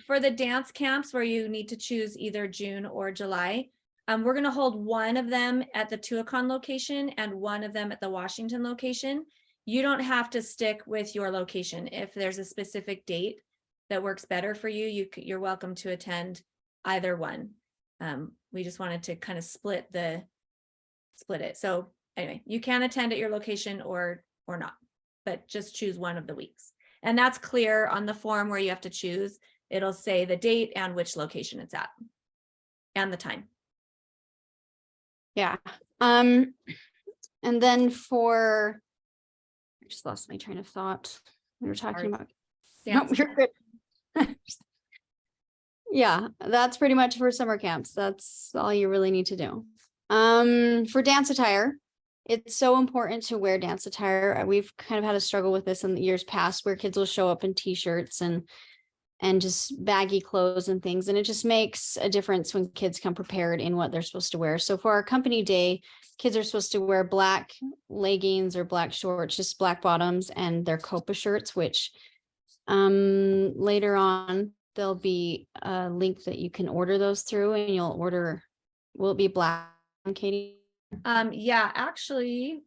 for the dance camps where you need to choose either June or July, we're gonna hold one of them at the TUACAHN location and one of them at the Washington location. You don't have to stick with your location. If there's a specific date that works better for you, you're welcome to attend either one. We just wanted to kind of split it. So anyway, you can attend at your location or not, but just choose one of the weeks. And that's clear on the form where you have to choose. It'll say the date and which location it's at and the time. Yeah. And then I just lost my train of thought. We were Sorry. talking about. Dance No, you're good. Yeah, that's pretty much for summer camps. That's all you really need to do. For dance attire, it's so important to wear dance attire. We've kind of had a struggle with this in the years past, where kids will show up in t-shirts and just baggy clothes and things. And it just makes a difference when kids come prepared in what they're supposed to wear. So for our company day, kids are supposed to wear black leggings or black shorts, just black bottoms, and their COPA shirts, which later on there'll be a link that you can order those through, and will it be black, Katie? Yeah, actually,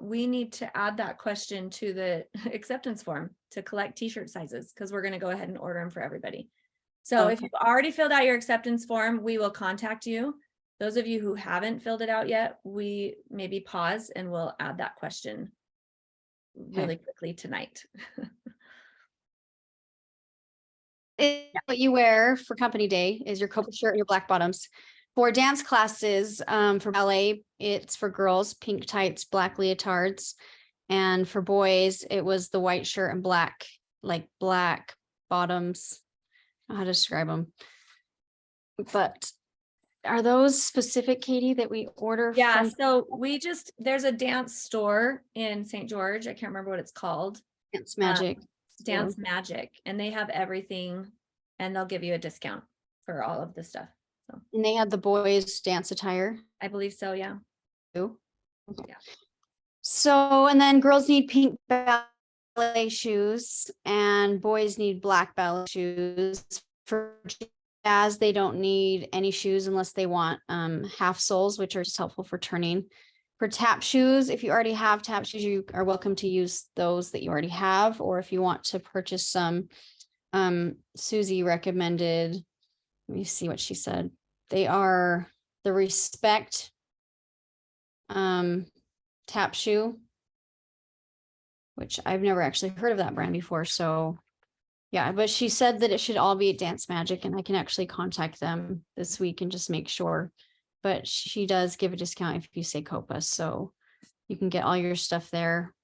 we need to add that question to the acceptance form to collect t-shirt sizes, because we're going to go ahead and order them for everybody. So if Okay. you've already filled out your acceptance form, we will contact you. Those of you who haven't filled it out yet, we maybe pause and we'll add that question really quickly tonight. What you wear for company day is your COPA shirt and your black bottoms. For dance classes, for ballet, it's for girls, pink tights, black leotards. And for boys, it was the white shirt and black bottoms. I don't know how to describe them. But are those specific, Katie, that we order? Yeah, from so there's a dance store in St. George. I can't remember what it's called. Dance Magic? Dance Magic, and they have everything, and they'll give you a discount for all of the stuff. So And they had the boys' dance attire I believe so, yeah. too. Yeah. So, and then girls need pink ballet shoes and boys need black ballet shoes. For jazz, they don't need any shoes unless they want half soles, which are just helpful for turning. For tap shoes, if you already have tap shoes, you are welcome to use those that you already have, or if you want to purchase some, Susie recommended, let me see what she said. They are the Respect tap shoe, which I've never actually heard of that brand before. So yeah, but she said that it should all be at Dance Magic, and I can actually contact them this week and just make sure. But she does give a discount if you say COPA, so you can get all your stuff there.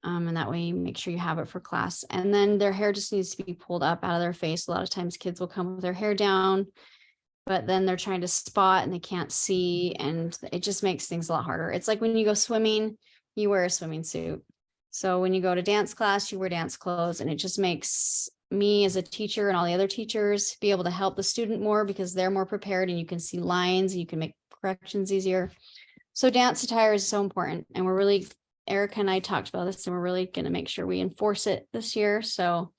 And that way you make sure you have it for class. And then their hair just needs to be pulled up out of their face. A lot of times kids will come with their hair down, but then they're trying to spot and they can't see, and it just makes things a lot harder. It's like when you go swimming, you wear a swimming suit. So when you go to dance class, you wear dance clothes, and it just makes me as a teacher and all the other teachers be able to help the student more because they're more prepared and you can see lines, you can make corrections easier. So dance attire is so important, and we're really, Erica and I talked about this, and we're really going to make sure we enforce it this year. So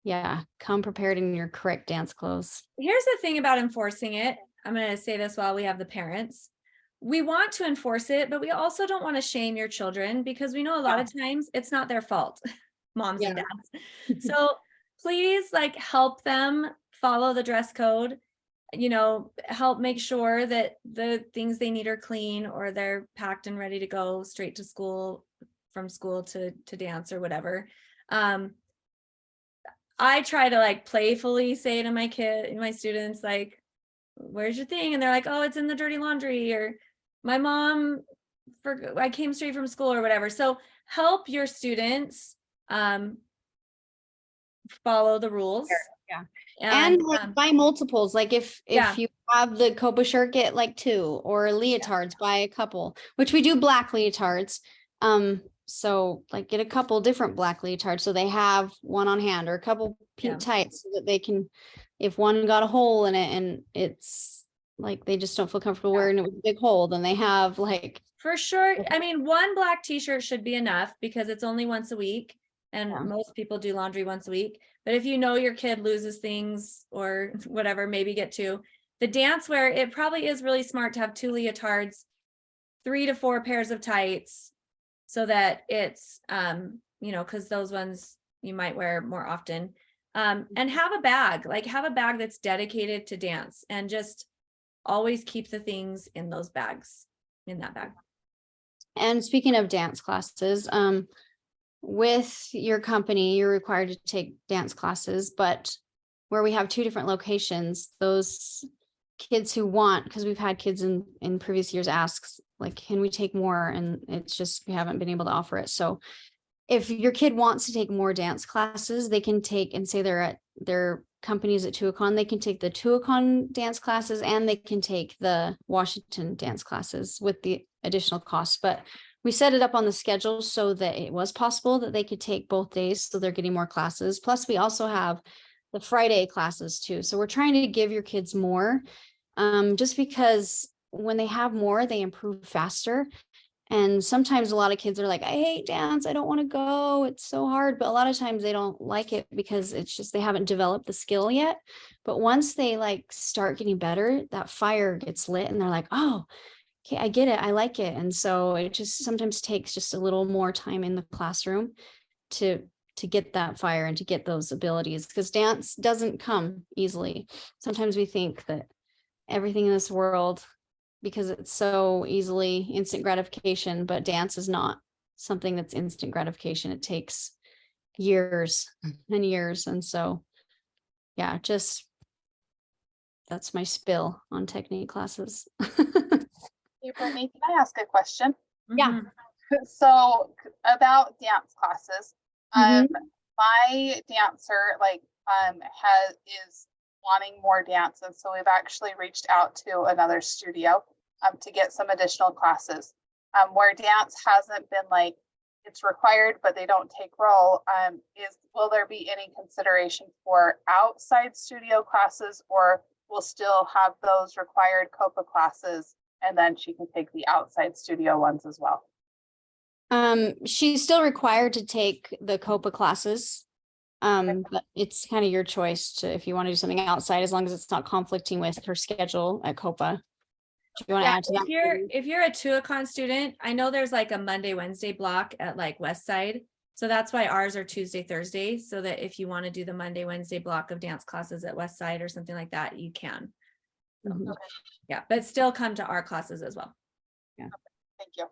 yeah, come prepared in your correct dance clothes. Here's the thing about enforcing it. I'm going to say this while we have the parents. We want to enforce it, but we also don't want to shame your children because we know a lot of times it's not their fault, moms and dads. So please like help them follow the dress code, you know, help make sure that the things they need are clean or they're packed and ready to go straight to school, from school to dance or whatever. I try to like playfully say to my students, like, where's your thing? And they're like, oh, it's in the dirty laundry, or my mom, I came straight from school or whatever. So help your students follow the rules. Yeah. And like buy multiples. Like if Yeah. you have the COPA shirt, get like 2, or leotards, buy a couple, which we do black leotards. So like get a couple different black leotards so they have one on hand, or a couple pink tights so that they can, if one got a hole in it and it's like they just don't feel comfortable wearing it with a big hole, then they have like. For sure. I mean, one black t-shirt should be enough because it's only once a week and most people do laundry once a week. But if you know your kid loses things or whatever, maybe get 2. The dance wear, it probably is really smart to have 2 leotards, 3 to 4 pairs of tights, so that it's, you know, because those ones you might wear more often. And have a bag, like have a bag that's dedicated to dance, and just always keep the things in those bags, in that bag. And speaking of dance classes, with your company, you're required to take dance classes, but where we have 2 different locations, those kids who want, because we've had kids in previous years asks, like, can we take more? And it's just, we haven't been able to offer it. So if your kid wants to take more dance classes, they can take, and say they're at their companies at TUACAHN, they can take the TUACAHN dance classes and they can take the Washington dance classes with the additional costs. But we set it up on the schedule so that it was possible that they could take both days. So they're getting more classes. Plus we also have the Friday classes too. So we're trying to give your kids more, just because when they have more, they improve faster. And sometimes a lot of kids are like, I hate dance, I don't want to go, it's so hard. But a lot of times they don't like it because it's just, they haven't developed the skill yet. But once they like start getting better, that fire gets lit and they're like, oh, okay, I get it, I like it. And so it just sometimes takes just a little more time in the classroom to get that fire and to get those abilities, because dance doesn't come easily. Sometimes we think that everything in this world, because it's so easily instant gratification, but dance is not something that's instant gratification. It takes years and years. And so, yeah, just that's my spill on technique classes. Hey, Brittany, can I ask a question? Yeah. So about dance classes, Mhm. my dancer is wanting more dance, and so we've actually reached out to another studio to get some additional classes. Where dance hasn't been like it's required, but they don't take roll. Will there be any consideration for outside studio classes, or we'll still have those required COPA classes, and then she can take the outside studio ones as well? She's still required to take the COPA classes. But it's kind of your choice to, if you want to do something outside, as long as it's not conflicting with her schedule at COPA. Do you want to add to that? If you're a TUACAHN student, I know there's like a Monday, Wednesday block at like West Side. So that's why ours are Tuesday, Thursday, so that if you want to do the Monday, Wednesday block of dance classes at West Side or something like that, you can. So, yeah, but still come to our classes as well. Yeah. Thank you.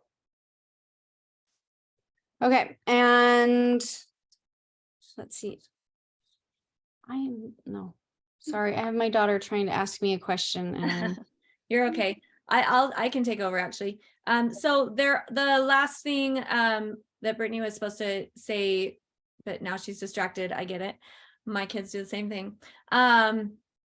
Okay, and let's see. Sorry, I have my daughter trying to ask me a question and You're okay. I can take over actually. So the last thing that Brittany was supposed to say, but now she's distracted. I get it. My kids do the same thing.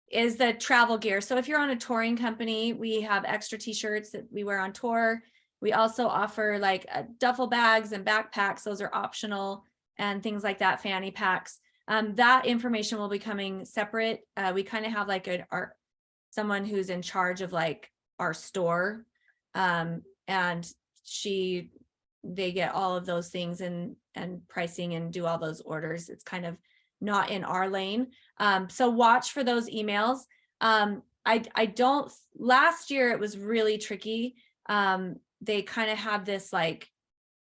Is the travel gear. So if you're on a touring company, we have extra t-shirts that we wear on tour. We also offer like duffel bags and backpacks. Those are optional, and things like that, fanny packs. That information will be coming separate. We kind of have like someone who's in charge of like our store. And they get all of those things and pricing and do all those orders. It's kind of not in our lane. So watch for those emails. Last year it was really tricky. They kind of had this like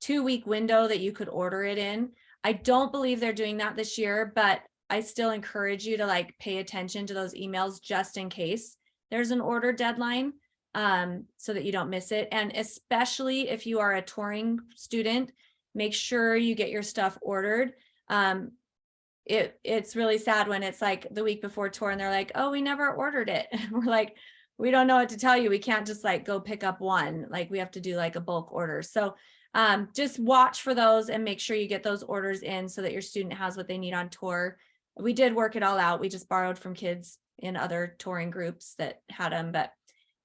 2-week window that you could order it in. I don't believe they're doing that this year, but I still encourage you to like pay attention to those emails just in case there's an order deadline, so that you don't miss it. And especially if you are a touring student, make sure you get your stuff ordered. It's really sad when it's like the week before tour and they're like, oh, we never ordered it. And we're like, we don't know what to tell you. We can't just like go pick up one. Like we have to do like a bulk order. So just watch for those and make sure you get those orders in so that your student has what they need on tour. We did work it all out. We just borrowed from kids in other touring groups that had them,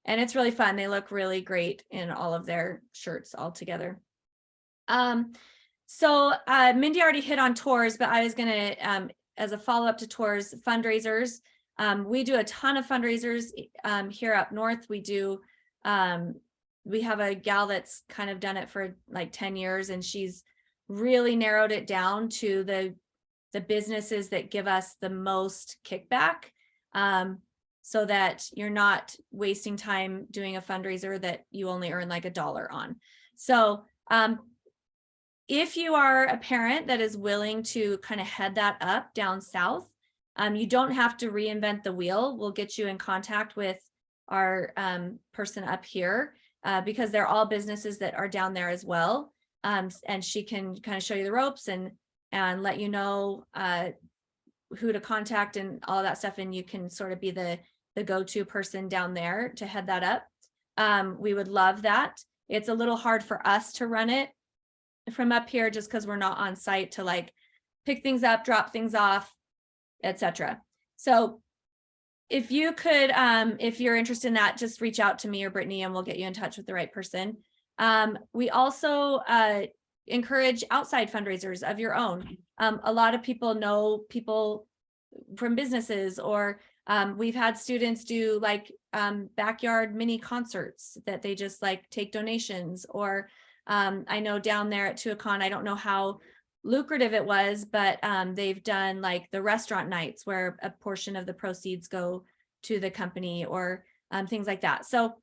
and it's really fun. They look really great in all of their shirts all together. So Mindy already hit on tours, but I was gonna, as a follow-up to tours, fundraisers. We do a ton of fundraisers here up north. We have a gal that's kind of done it for like 10 years, and she's really narrowed it down to the businesses that give us the most kickback, so that you're not wasting time doing a fundraiser that you only earn like $1 on. So if you are a parent that is willing to kind of head that up down south, you don't have to reinvent the wheel. We'll get you in contact with our person up here, because they're all businesses that are down there as well. And she can kind of show you the ropes and let you know who to contact and all that stuff. And you can sort of be the go-to person down there to head that up. We would love that. It's a little hard for us to run it from up here just because we're not on site to like pick things up, drop things off, etc. So if you could, if you're interested in that, just reach out to me or Brittany and we'll get you in touch with the right person. We also encourage outside fundraisers of your own. A lot of people know people from businesses, or we've had students do like backyard mini concerts that they just like take donations, or I know down there at TUACAHN, I don't know how lucrative it was, but they've done like the restaurant nights where a portion of the proceeds go to the company, or things like that. So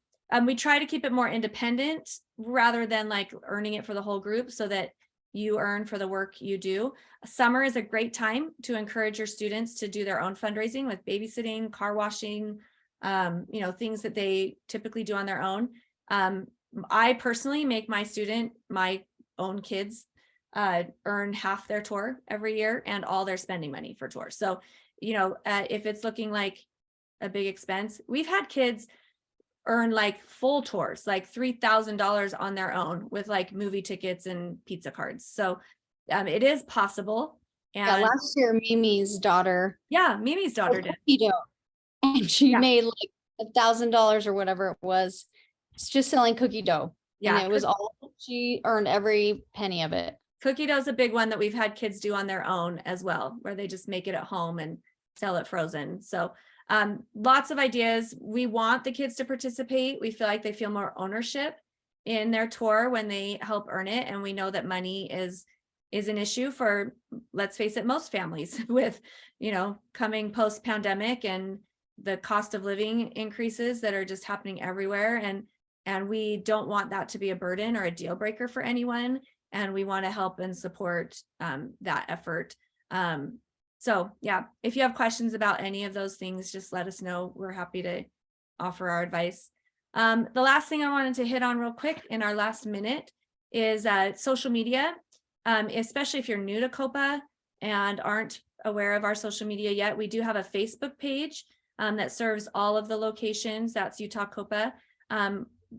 we try to keep it more independent rather than like earning it for the whole group, so that you earn for the work you do. Summer is a great time to encourage your students to do their own fundraising with babysitting, car washing, things that they typically do on their own. I personally make my own kids earn half their tour every year and all their spending money for tour. So, if it's looking like a big expense, we've had kids earn like full tours, like $3,000 on their own with like movie tickets and pizza cards. So it is possible. And Yeah, last year Mimi's daughter did. And she Yeah. made like $1,000 or whatever it was. It's just selling cookie dough. Yeah, And it was all, she earned every penny of it. cookie dough is a big one that we've had kids do on their own as well, where they just make it at home and sell it frozen. So lots of ideas. We want the kids to participate. We feel like they feel more ownership in their tour when they help earn it. And we know that money is an issue for, let's face it, most families with, coming post-pandemic and the cost of living increases that are just happening everywhere. And we don't want that to be a burden or a deal breaker for anyone. And we want to help and support that effort. So yeah, if you have questions about any of those things, just let us know. We're happy to offer our advice. The last thing I wanted to hit on real quick in our last minute is social media, especially if you're new to COPA and aren't aware of our social media yet. We do have a Facebook page that serves all of the locations. That's Utah COPA.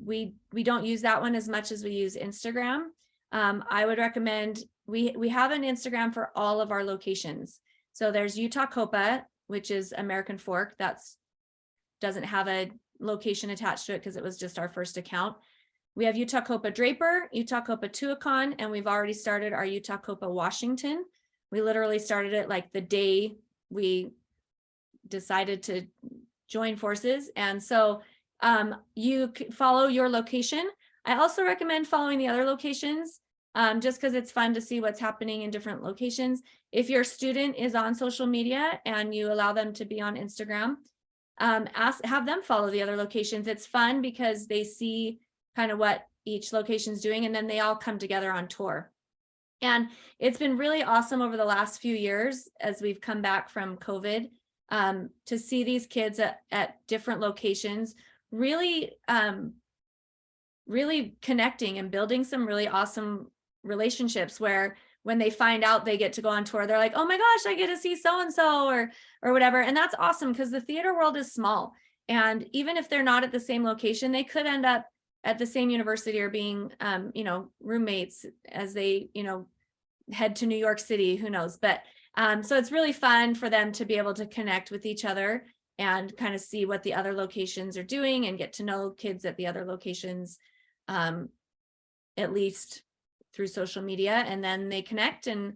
We don't use that one as much as we use Instagram. I would recommend, we have an Instagram for all of our locations. So there's Utah COPA, which is American Fork. Doesn't have a location attached to it because it was just our first account. We have Utah COPA Draper, Utah COPA TUACAHN, and we've already started our Utah COPA Washington. We literally started it like the day we decided to join forces. And so you follow your location. I also recommend following the other locations just because it's fun to see what's happening in different locations. If your student is on social media and you allow them to be on Instagram, have them follow the other locations. It's fun because they see kind of what each location's doing, and then they all come together on tour. And it's been really awesome over the last few years as we've come back from COVID to see these kids at different locations really really connecting and building some really awesome relationships where when they find out they get to go on tour, they're like, oh my gosh, I get to see so-and-so or whatever. And that's awesome because the theater world is small. And even if they're not at the same location, they could end up at the same university or being, you know, roommates as they, you know, head to New York City, who knows. But so it's really fun for them to be able to connect with each other and kind of see what the other locations are doing and get to know kids at the other locations, at least through social media, and then they connect and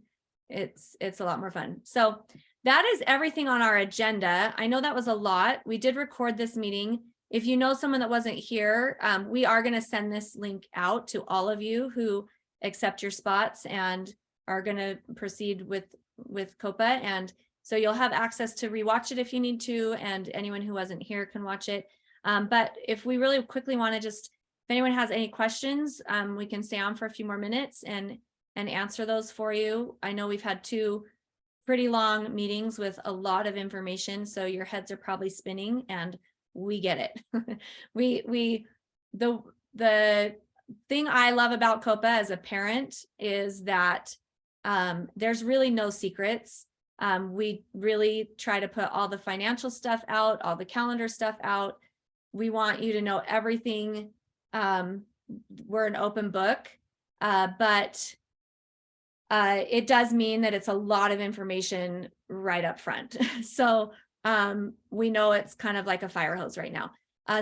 it's a lot more fun. So that is everything on our agenda. I know that was a lot. We did record this meeting. If you know someone that wasn't here, we are going to send this link out to all of you who accept your spots and are going to proceed with COPA. And so you'll have access to rewatch it if you need to, and anyone who wasn't here can watch it. But if we really quickly want to just, if anyone has any questions, we can stay on for a few more minutes and answer those for you. I know we've had 2 pretty long meetings with a lot of information, so your heads are probably spinning, and we get it. The thing I love about COPA as a parent is that there's really no secrets. We really try to put all the financial stuff out, all the calendar stuff out. We want you to know everything. We're an open book, but it does mean that it's a lot of information right up front. So we know it's kind of like a fire hose right now.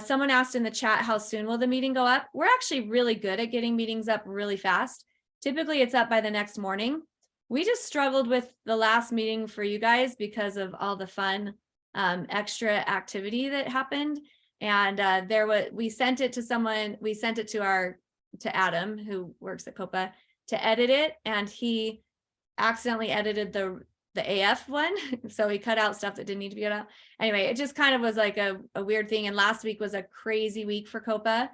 Someone asked in the chat, how soon will the meeting go up? We're actually really good at getting meetings up really fast. Typically it's up by the next morning. We just struggled with the last meeting for you guys because of all the fun extra activity that happened. And we sent it to someone, we sent it to Adam, who works at COPA, to edit it, and he accidentally edited the AF one. So he cut out stuff that didn't need to be cut out. Anyway, it just kind of was like a weird thing. And last week was a crazy week for COPA.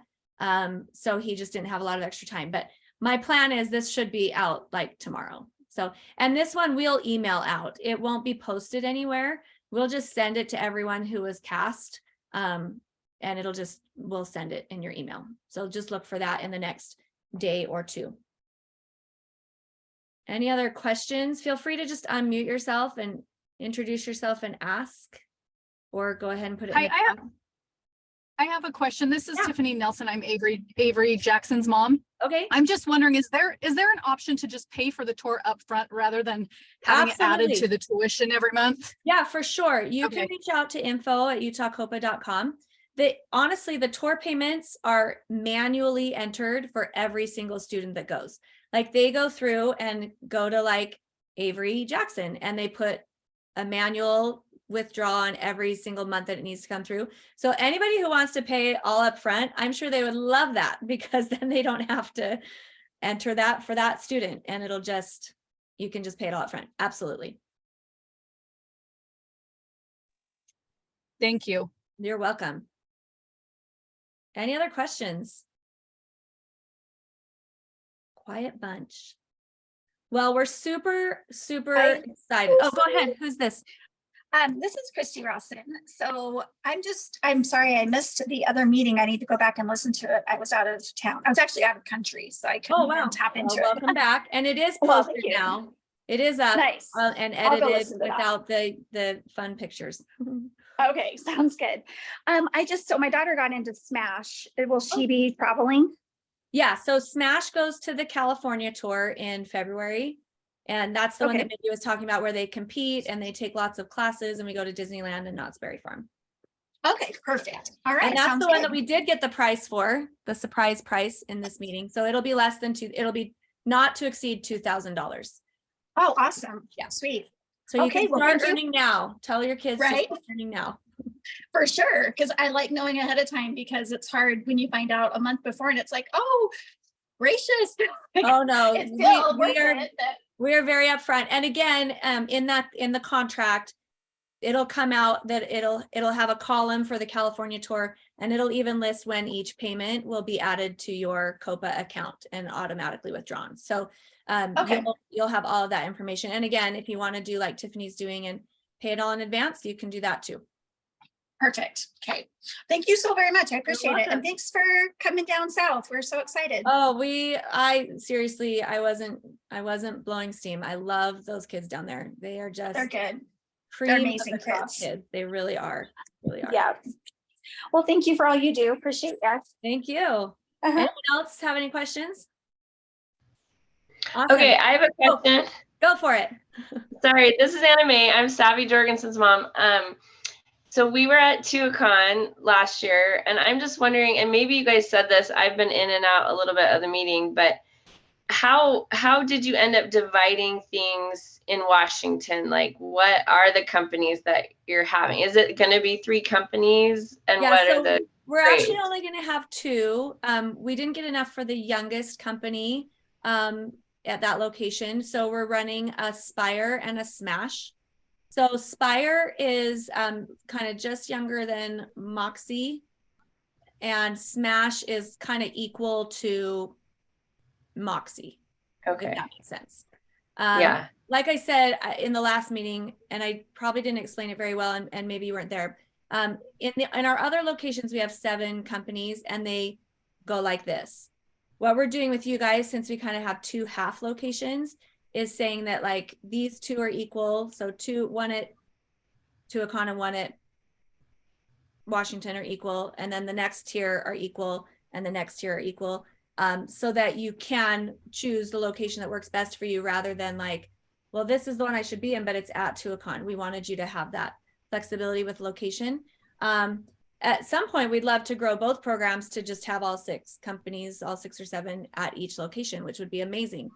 So he just didn't have a lot of extra time. But my plan is this should be out like tomorrow. So, and this one we'll email out. It won't be posted anywhere. We'll just send it to everyone who was cast. And we'll send it in your email. So just look for that in the next day or 2. Any other questions? Feel free to just unmute yourself and introduce yourself and ask, or go ahead and put it in the chat. I have a question. This is Tiffany Nelson. I'm Avery Jackson's mom. Okay. I'm just wondering, is there an option to just pay for the tour up front rather than having it added to the tuition every month? Yeah, for sure. You can reach out to info@utahcopa.com. Honestly, the tour payments are manually entered for every single student that goes. Like they go through and go to like Avery Jackson and they put a manual withdraw on every single month that it needs to come through. So anybody who wants to pay all up front, I'm sure they would love that, because then they don't have to enter that for that student, and you can just pay it all up front. Absolutely. Thank you. You're welcome. Any other questions? Quiet bunch. Well, we're super excited. Oh, go ahead. Who's this? This is Christy Rawson. So I'm sorry I missed the other meeting. I need to go back and listen to it. I was out of town. I was actually out of country, so I couldn't even tap into it. Welcome back. And it is Well, posted thank you. now. It is up Nice. and I'll go edited listen to that. without the fun pictures. Okay, sounds good. So my daughter got into Smash. Will she be traveling? Yeah, so Smash goes to the California tour in February. And that's the one that Mindy was talking about, where they compete and they take lots of classes, and we go to Disneyland and Knott's Berry Farm. Okay, perfect. All right. And that's sounds the one good. that we did get the price for, the surprise price in this meeting. So it'll be less than it'll be not to exceed $2,000. Oh, awesome. Yeah. Sweet. So you Okay, can well, start thank you. earning now. Tell your kids to Right. start earning now. For sure. Because I like knowing ahead of time because it's hard when you find out a month before and it's like, oh, gracious. Oh no, It's still worth we are it. But we are very upfront. And again, in the contract, it'll come out that it'll have a column for the California tour, and it'll even list when each payment will be added to your COPA account and automatically withdrawn. So Okay. you'll have all of that information. And again, if you want to do like Tiffany's doing and pay it all in advance, you can do that too. Perfect. Okay. Thank you so very much. I appreciate it. welcome. And thanks for coming down south. We're so excited. Oh, I seriously, I wasn't blowing steam. I love those kids down there. They are just They're good. cream of amazing the crop kids. They really are. Really are. Yeah. Well, thank you for all you do. Appreciate that. Thank you. Uh-huh. Anyone else have any questions? Awesome. Okay, I have a question. Go for it. Sorry, this is Anna Mae. I'm Savvy Jorgensen's mom. So we were at TUACAHN last year, and I'm just wondering, and maybe you guys said this, I've been in and out a little bit of the meeting, but how did you end up dividing things in Washington? Like, what are the companies that you're having? Is it going to be 3 companies? And Yeah, what so are the we're actually grades? only going to have 2. We didn't get enough for the youngest company at that location. So we're running a Spire and a Smash. So Spire is kind of just younger than Moxie, and Smash is kind of equal to Moxie. Okay. If that makes sense. Yeah. Like I said in the last meeting, and I probably didn't explain it very well, and maybe you weren't there. In our other locations, we have 7 companies, and they go like this. What we're doing with you guys, since we kind of have 2 half locations, is saying that like these 2 are equal. So 1 at TUACAHN and 1 at Washington are equal, and then the next tier are equal, and the next tier are equal. So that you can choose the location that works best for you, rather than like, well, this is the one I should be in, but it's at TUACAHN. We wanted you to have that flexibility with location. At some point, we'd love to grow both programs to just have all 6 companies, all 6 or 7 at each location, which would be amazing.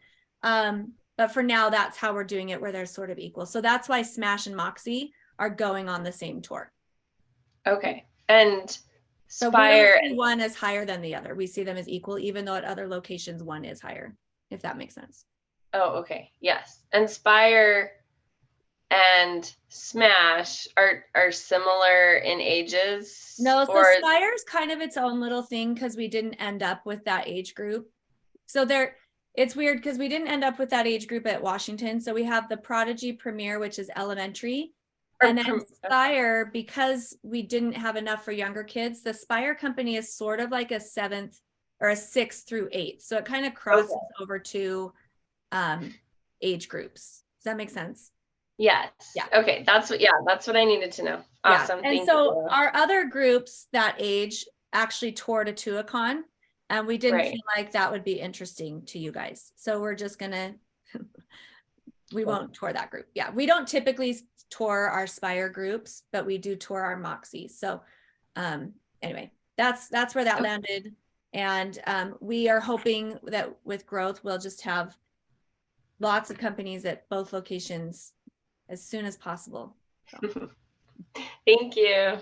But for now, that's how we're doing it, where they're sort of equal. So that's why Smash and Moxie are going on the same tour. Okay. And So Spire, we don't see one as higher than the other. We see them as equal, even though at other locations, one is higher, if that makes sense. oh, okay. Yes. And Spire and Smash are similar in ages? No, so or Spire's kind of its own little thing because we didn't end up with that age group. So it's weird because we didn't end up with that age group at Washington. So we have the Prodigy Premier, which is elementary. And then Spire, because we didn't have enough for younger kids, the Spire company is sort of like a 7th or a 6th through 8th. So it kind of crosses over to age groups. Does that make sense? Yes. Yeah. Okay. That's what I needed to know. Awesome. Yeah. And Thank so you. our other groups that age actually toured a TUACAHN, and we didn't feel like that would be interesting to you guys. So we're just gonna, we won't tour that group. Yeah. We don't typically tour our Spire groups, but we do tour our Moxie. So anyway, that's where that landed. And we are hoping that with growth, we'll just have lots of companies at both locations as soon as possible. So. Thank you.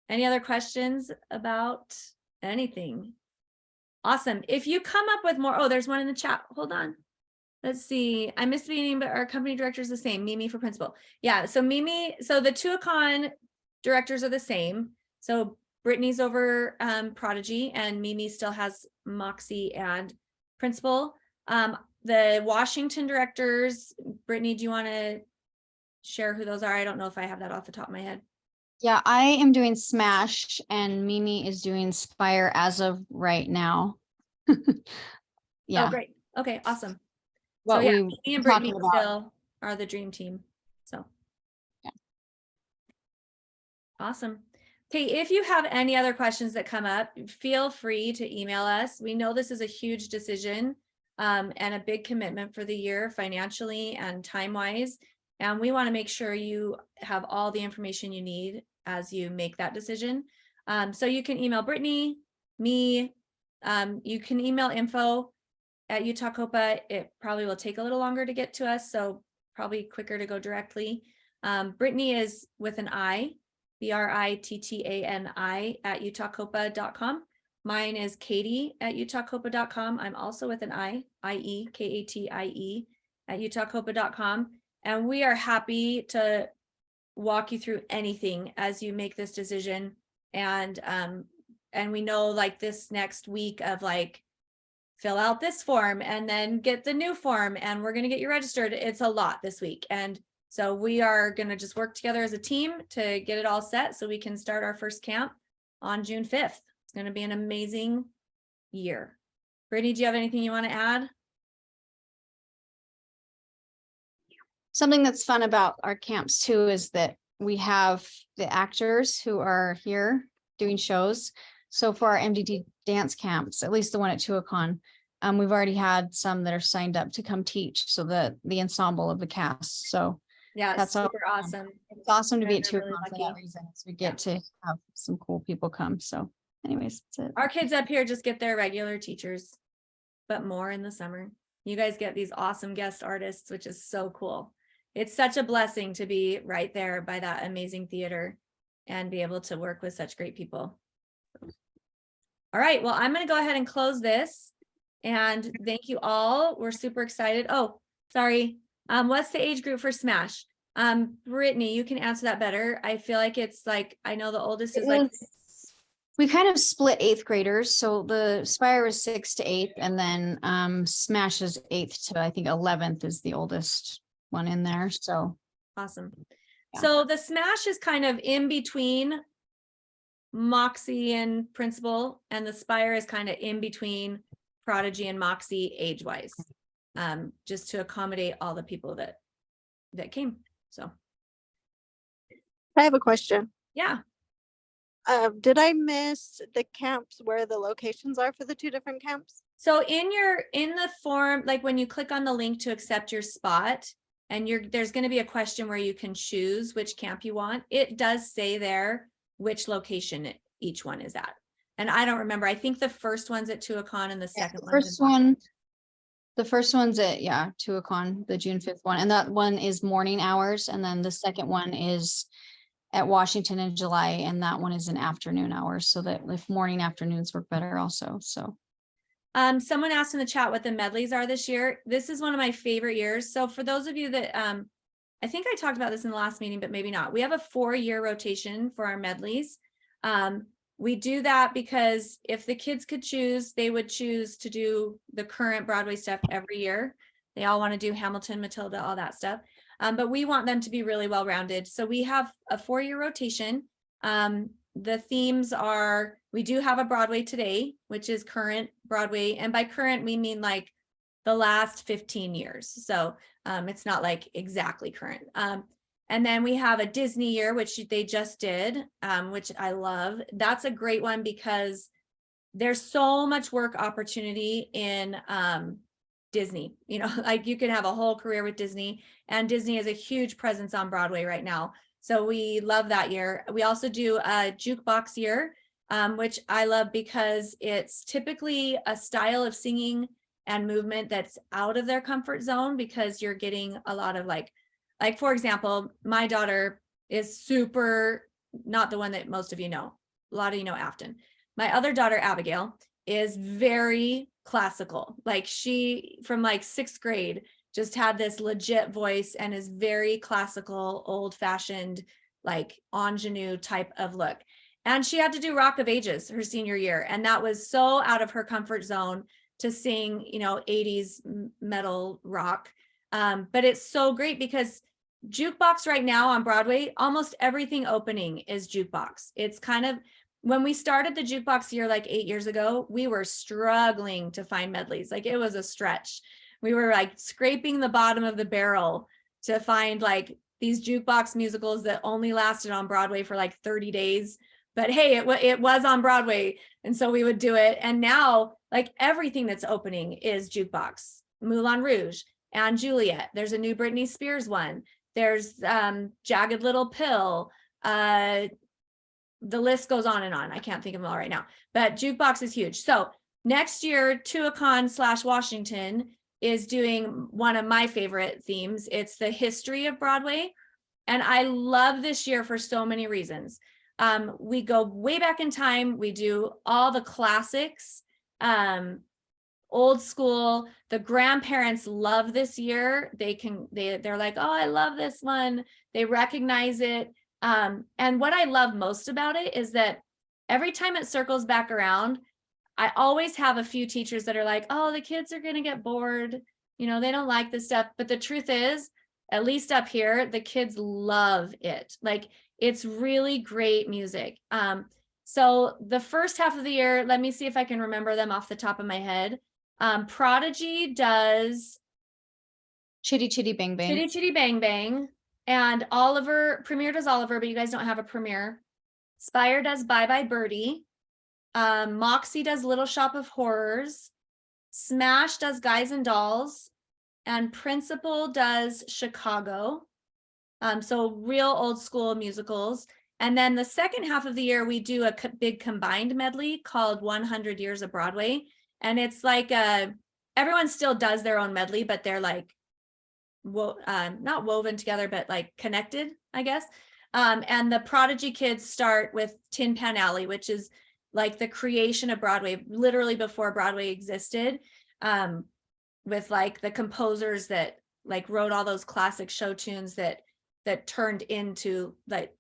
Any other questions about anything? Awesome. If you come up with more, there's one in the chat. Hold on. Let's see. I missed the name, but our company director is the same. Mimi for principal. Yeah. So Mimi, so the TUACAHN directors are the same. So Brittany's over Prodigy, and Mimi still has Moxie and principal. The Washington directors, Brittany, do you want to share who those are? I don't know if I have that off the top of my head. Yeah, I am doing Smash and Mimi is doing Spire as of right now. Yeah. Oh, great. Okay, awesome. What so yeah, we me and were Brittany talking about. still are the dream team. So yeah. Awesome. Okay, if you have any other questions that come up, feel free to email us. We know this is a huge decision and a big commitment for the year financially and time-wise. And we want to make sure you have all the information you need as you make that decision. So you can email Brittany, me, you can email info at Utah COPA, it probably will take a little longer to get to us, so probably quicker to go directly. Brittany is with an I, BRITTANI at utahcopa.com. Mine is Katie at utahcopa.com. I'm also with an I, IE, KATIE at utahcopa.com. And we are happy to walk you through anything as you make this decision. And we know like this next week of like, fill out this form and then get the new form and we're going to get you registered. It's a lot this week. And so we are going to just work together as a team to get it all set so we can start our first camp on June 5th. It's going to be an amazing year. Brittany, do you have anything you want to add? Something that's fun about our camps too is that we have the actors who are here doing shows. So for our MDT dance camps, at least the one at TUACAHN, we've already had some that are signed up to come teach. So the ensemble of the cast. So Yeah, that's super awesome. It's awesome to be at They're TUACAHN really for that lucky. reason. So we get to have some cool people come. So anyways, that's it. Our kids up here just get their regular teachers, but more in the summer. You guys get these awesome guest artists, which is so cool. It's such a blessing to be right there by that amazing theater and be able to work with such great people. All right, well, I'm going to go ahead and close this and thank you all. We're super excited. Oh, sorry. What's the age group for Smash? Brittany, you can answer that better. I feel like it's like, I know the oldest is like, we kind of split 8th graders. So the Spire is 6th to 8th, and then Smash is 8th to I think 11th is the oldest one in there. So awesome. Yeah. So the Smash is kind of in between Moxie and Principal, and the Spire is kind of in between Prodigy and Moxie age-wise, just to accommodate all the people that came. So I have a question. yeah. Did I miss the camps where the locations are for the 2 different camps? So in the form, like when you click on the link to accept your spot, and there's going to be a question where you can choose which camp you want. It does say there which location each one is at. And I don't remember. I think the first one's at TUACAHN and the second the first one's at TUACAHN, the June 5th one, and that one is morning hours, and then the second one is at Washington in July, and that one is in afternoon hours, so that if morning afternoons work better also. So someone asked in the chat what the medleys are this year. This is one of my favorite years. So for those of you that I think I talked about this in the last meeting, but maybe not. We have a 4-year rotation for our medleys. We do that because if the kids could choose, they would choose to do the current Broadway stuff every year. They all want to do Hamilton, Matilda, all that stuff. But we want them to be really well-rounded. So we have a 4-year rotation. The themes are, we do have a Broadway today, which is current Broadway. And by current, we mean like the last 15 years. So it's not like exactly current. And then we have a Disney year, which they just did, which I love. That's a great one because there's so much work opportunity in Disney. You know, like you can have a whole career with Disney, and Disney is a huge presence on Broadway right now. So we love that year. We also do a jukebox year, which I love because it's typically a style of singing and movement that's out of their comfort zone, because you're getting a lot of like for example, my daughter is super, not the one that most of you know. A lot of you know Afton. My other daughter, Abigail, is very classical. Like she, from like 6th grade, just had this legit voice and is very classical, old fashioned, like ingenue type of look. And she had to do Rock of Ages her senior year. And that was so out of her comfort zone to sing, you know, 80s metal rock. But it's so great because jukebox right now on Broadway, almost everything opening is jukebox. It's kind of, when we started the jukebox year, like 8 years ago, we were struggling to find medleys. Like it was a stretch. We were like scraping the bottom of the barrel to find like these jukebox musicals that only lasted on Broadway for like 30 days. But hey, it was on Broadway. And so we would do it. And now like everything that's opening is jukebox. Moulin Rouge and Juliet. There's a new Britney Spears one. There's Jagged Little Pill. The list goes on and on. I can't think of them all right now, but jukebox is huge. So Next year, TUACAHN/Washington is doing one of my favorite themes. It's the history of Broadway. And I love this year for so many reasons. We go way back in time. We do all the classics, old school. The grandparents love this year. They're like, oh, I love this one. They recognize it. And what I love most about it is that every time it circles back around, I always have a few teachers that are like, oh, the kids are going to get bored. You know, they don't like this stuff. But the truth is, at least up here, the kids love it. Like, it's really great music. So the first half of the year, let me see if I can remember them off the top of my head. Prodigy does Chitty Chitty Bang Bang. Chitty Chitty Bang Bang. And Premiere does Oliver, but you guys don't have a Premiere. Spire does Bye Bye Birdie. Moxie does Little Shop of Horrors. Smash does Guys and Dolls. And Principal does Chicago. So real old school musicals. And then the second half of the year, we do a big combined medley called 100 Years of Broadway. And it's like everyone still does their own medley, but they're like, not woven together, but like connected, I guess. And the Prodigy kids start with Tin Pan Alley, which is like the creation of Broadway, literally before Broadway existed, with like the composers that like wrote all those classic show tunes that turned into that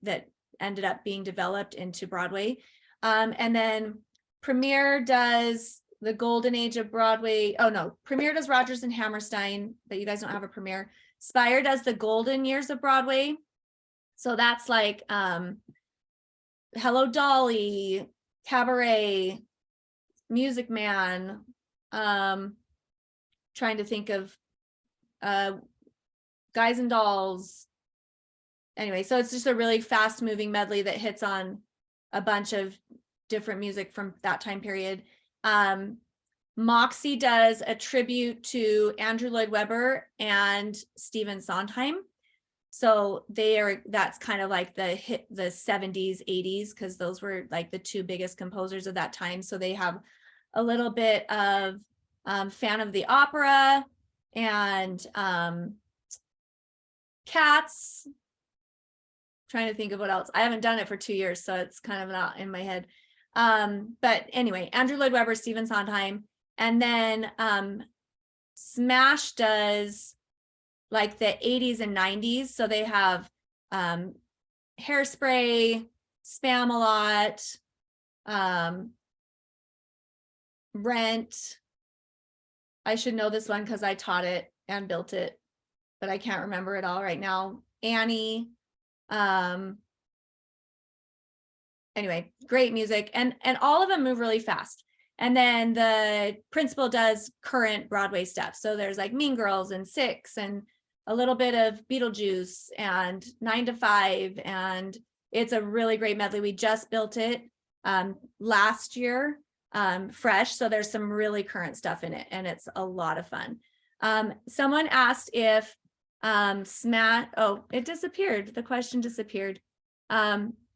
ended up being developed into Broadway. And then Premiere does the golden age of Broadway. Oh no, Premiere does Rodgers and Hammerstein, but you guys don't have a Premiere. Spire does the golden years of Broadway. So that's like Hello Dolly, Cabaret, Music Man, trying to think of Guys and Dolls. Anyway, so it's just a really fast moving medley that hits on a bunch of different music from that time period. Moxie does a tribute to Andrew Lloyd Webber and Stephen Sondheim. So that's kind of like the 70s, 80s, because those were like the two biggest composers of that time. So they have a little bit of Fan of the Opera and Cats. Trying to think of what else. I haven't done it for 2 years, so it's kind of not in my head. But anyway, Andrew Lloyd Webber, Stephen Sondheim, and then Smash does like the 80s and 90s. So they have Hairspray, Spam-A-Lot, Rent. I should know this one because I taught it and built it, but I can't remember it all right now. Annie. Anyway, great music, and all of them move really fast. And then the Principal does current Broadway stuff. So there's like Mean Girls and Six and a little bit of Beetlejuice and 9 to 5. And it's a really great medley. We just built it last year, fresh. So there's some really current stuff in it, and it's a lot of fun. Someone asked if Smash, oh, it disappeared. The question disappeared.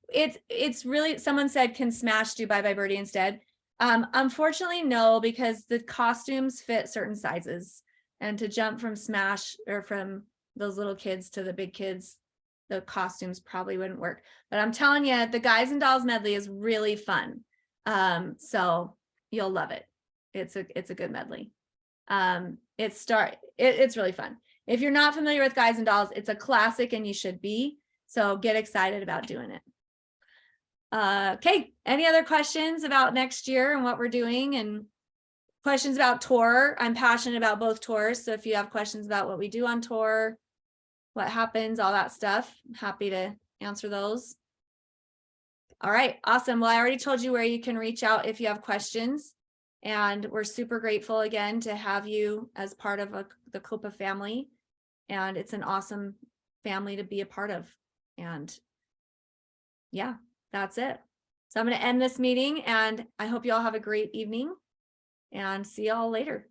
It's really, someone said, can Smash do Bye Bye Birdie instead? Unfortunately, no, because the costumes fit certain sizes, and to jump from Smash or from those little kids to the big kids, the costumes probably wouldn't work. But I'm telling you, the Guys and Dolls medley is really fun. So you'll love it. It's a good medley. It's really fun. If you're not familiar with Guys and Dolls, it's a classic and you should be. So get excited about doing it. Okay, any other questions about next year and what we're doing, and questions about tour? I'm passionate about both tours. So if you have questions about what we do on tour, what happens, all that stuff, I'm happy to answer those. All right, awesome. Well, I already told you where you can reach out if you have questions. And we're super grateful again to have you as part of the COPA family. And it's an awesome family to be a part of. And yeah, that's it. So I'm going to end this meeting, and I hope you all have a great evening, and see y'all later.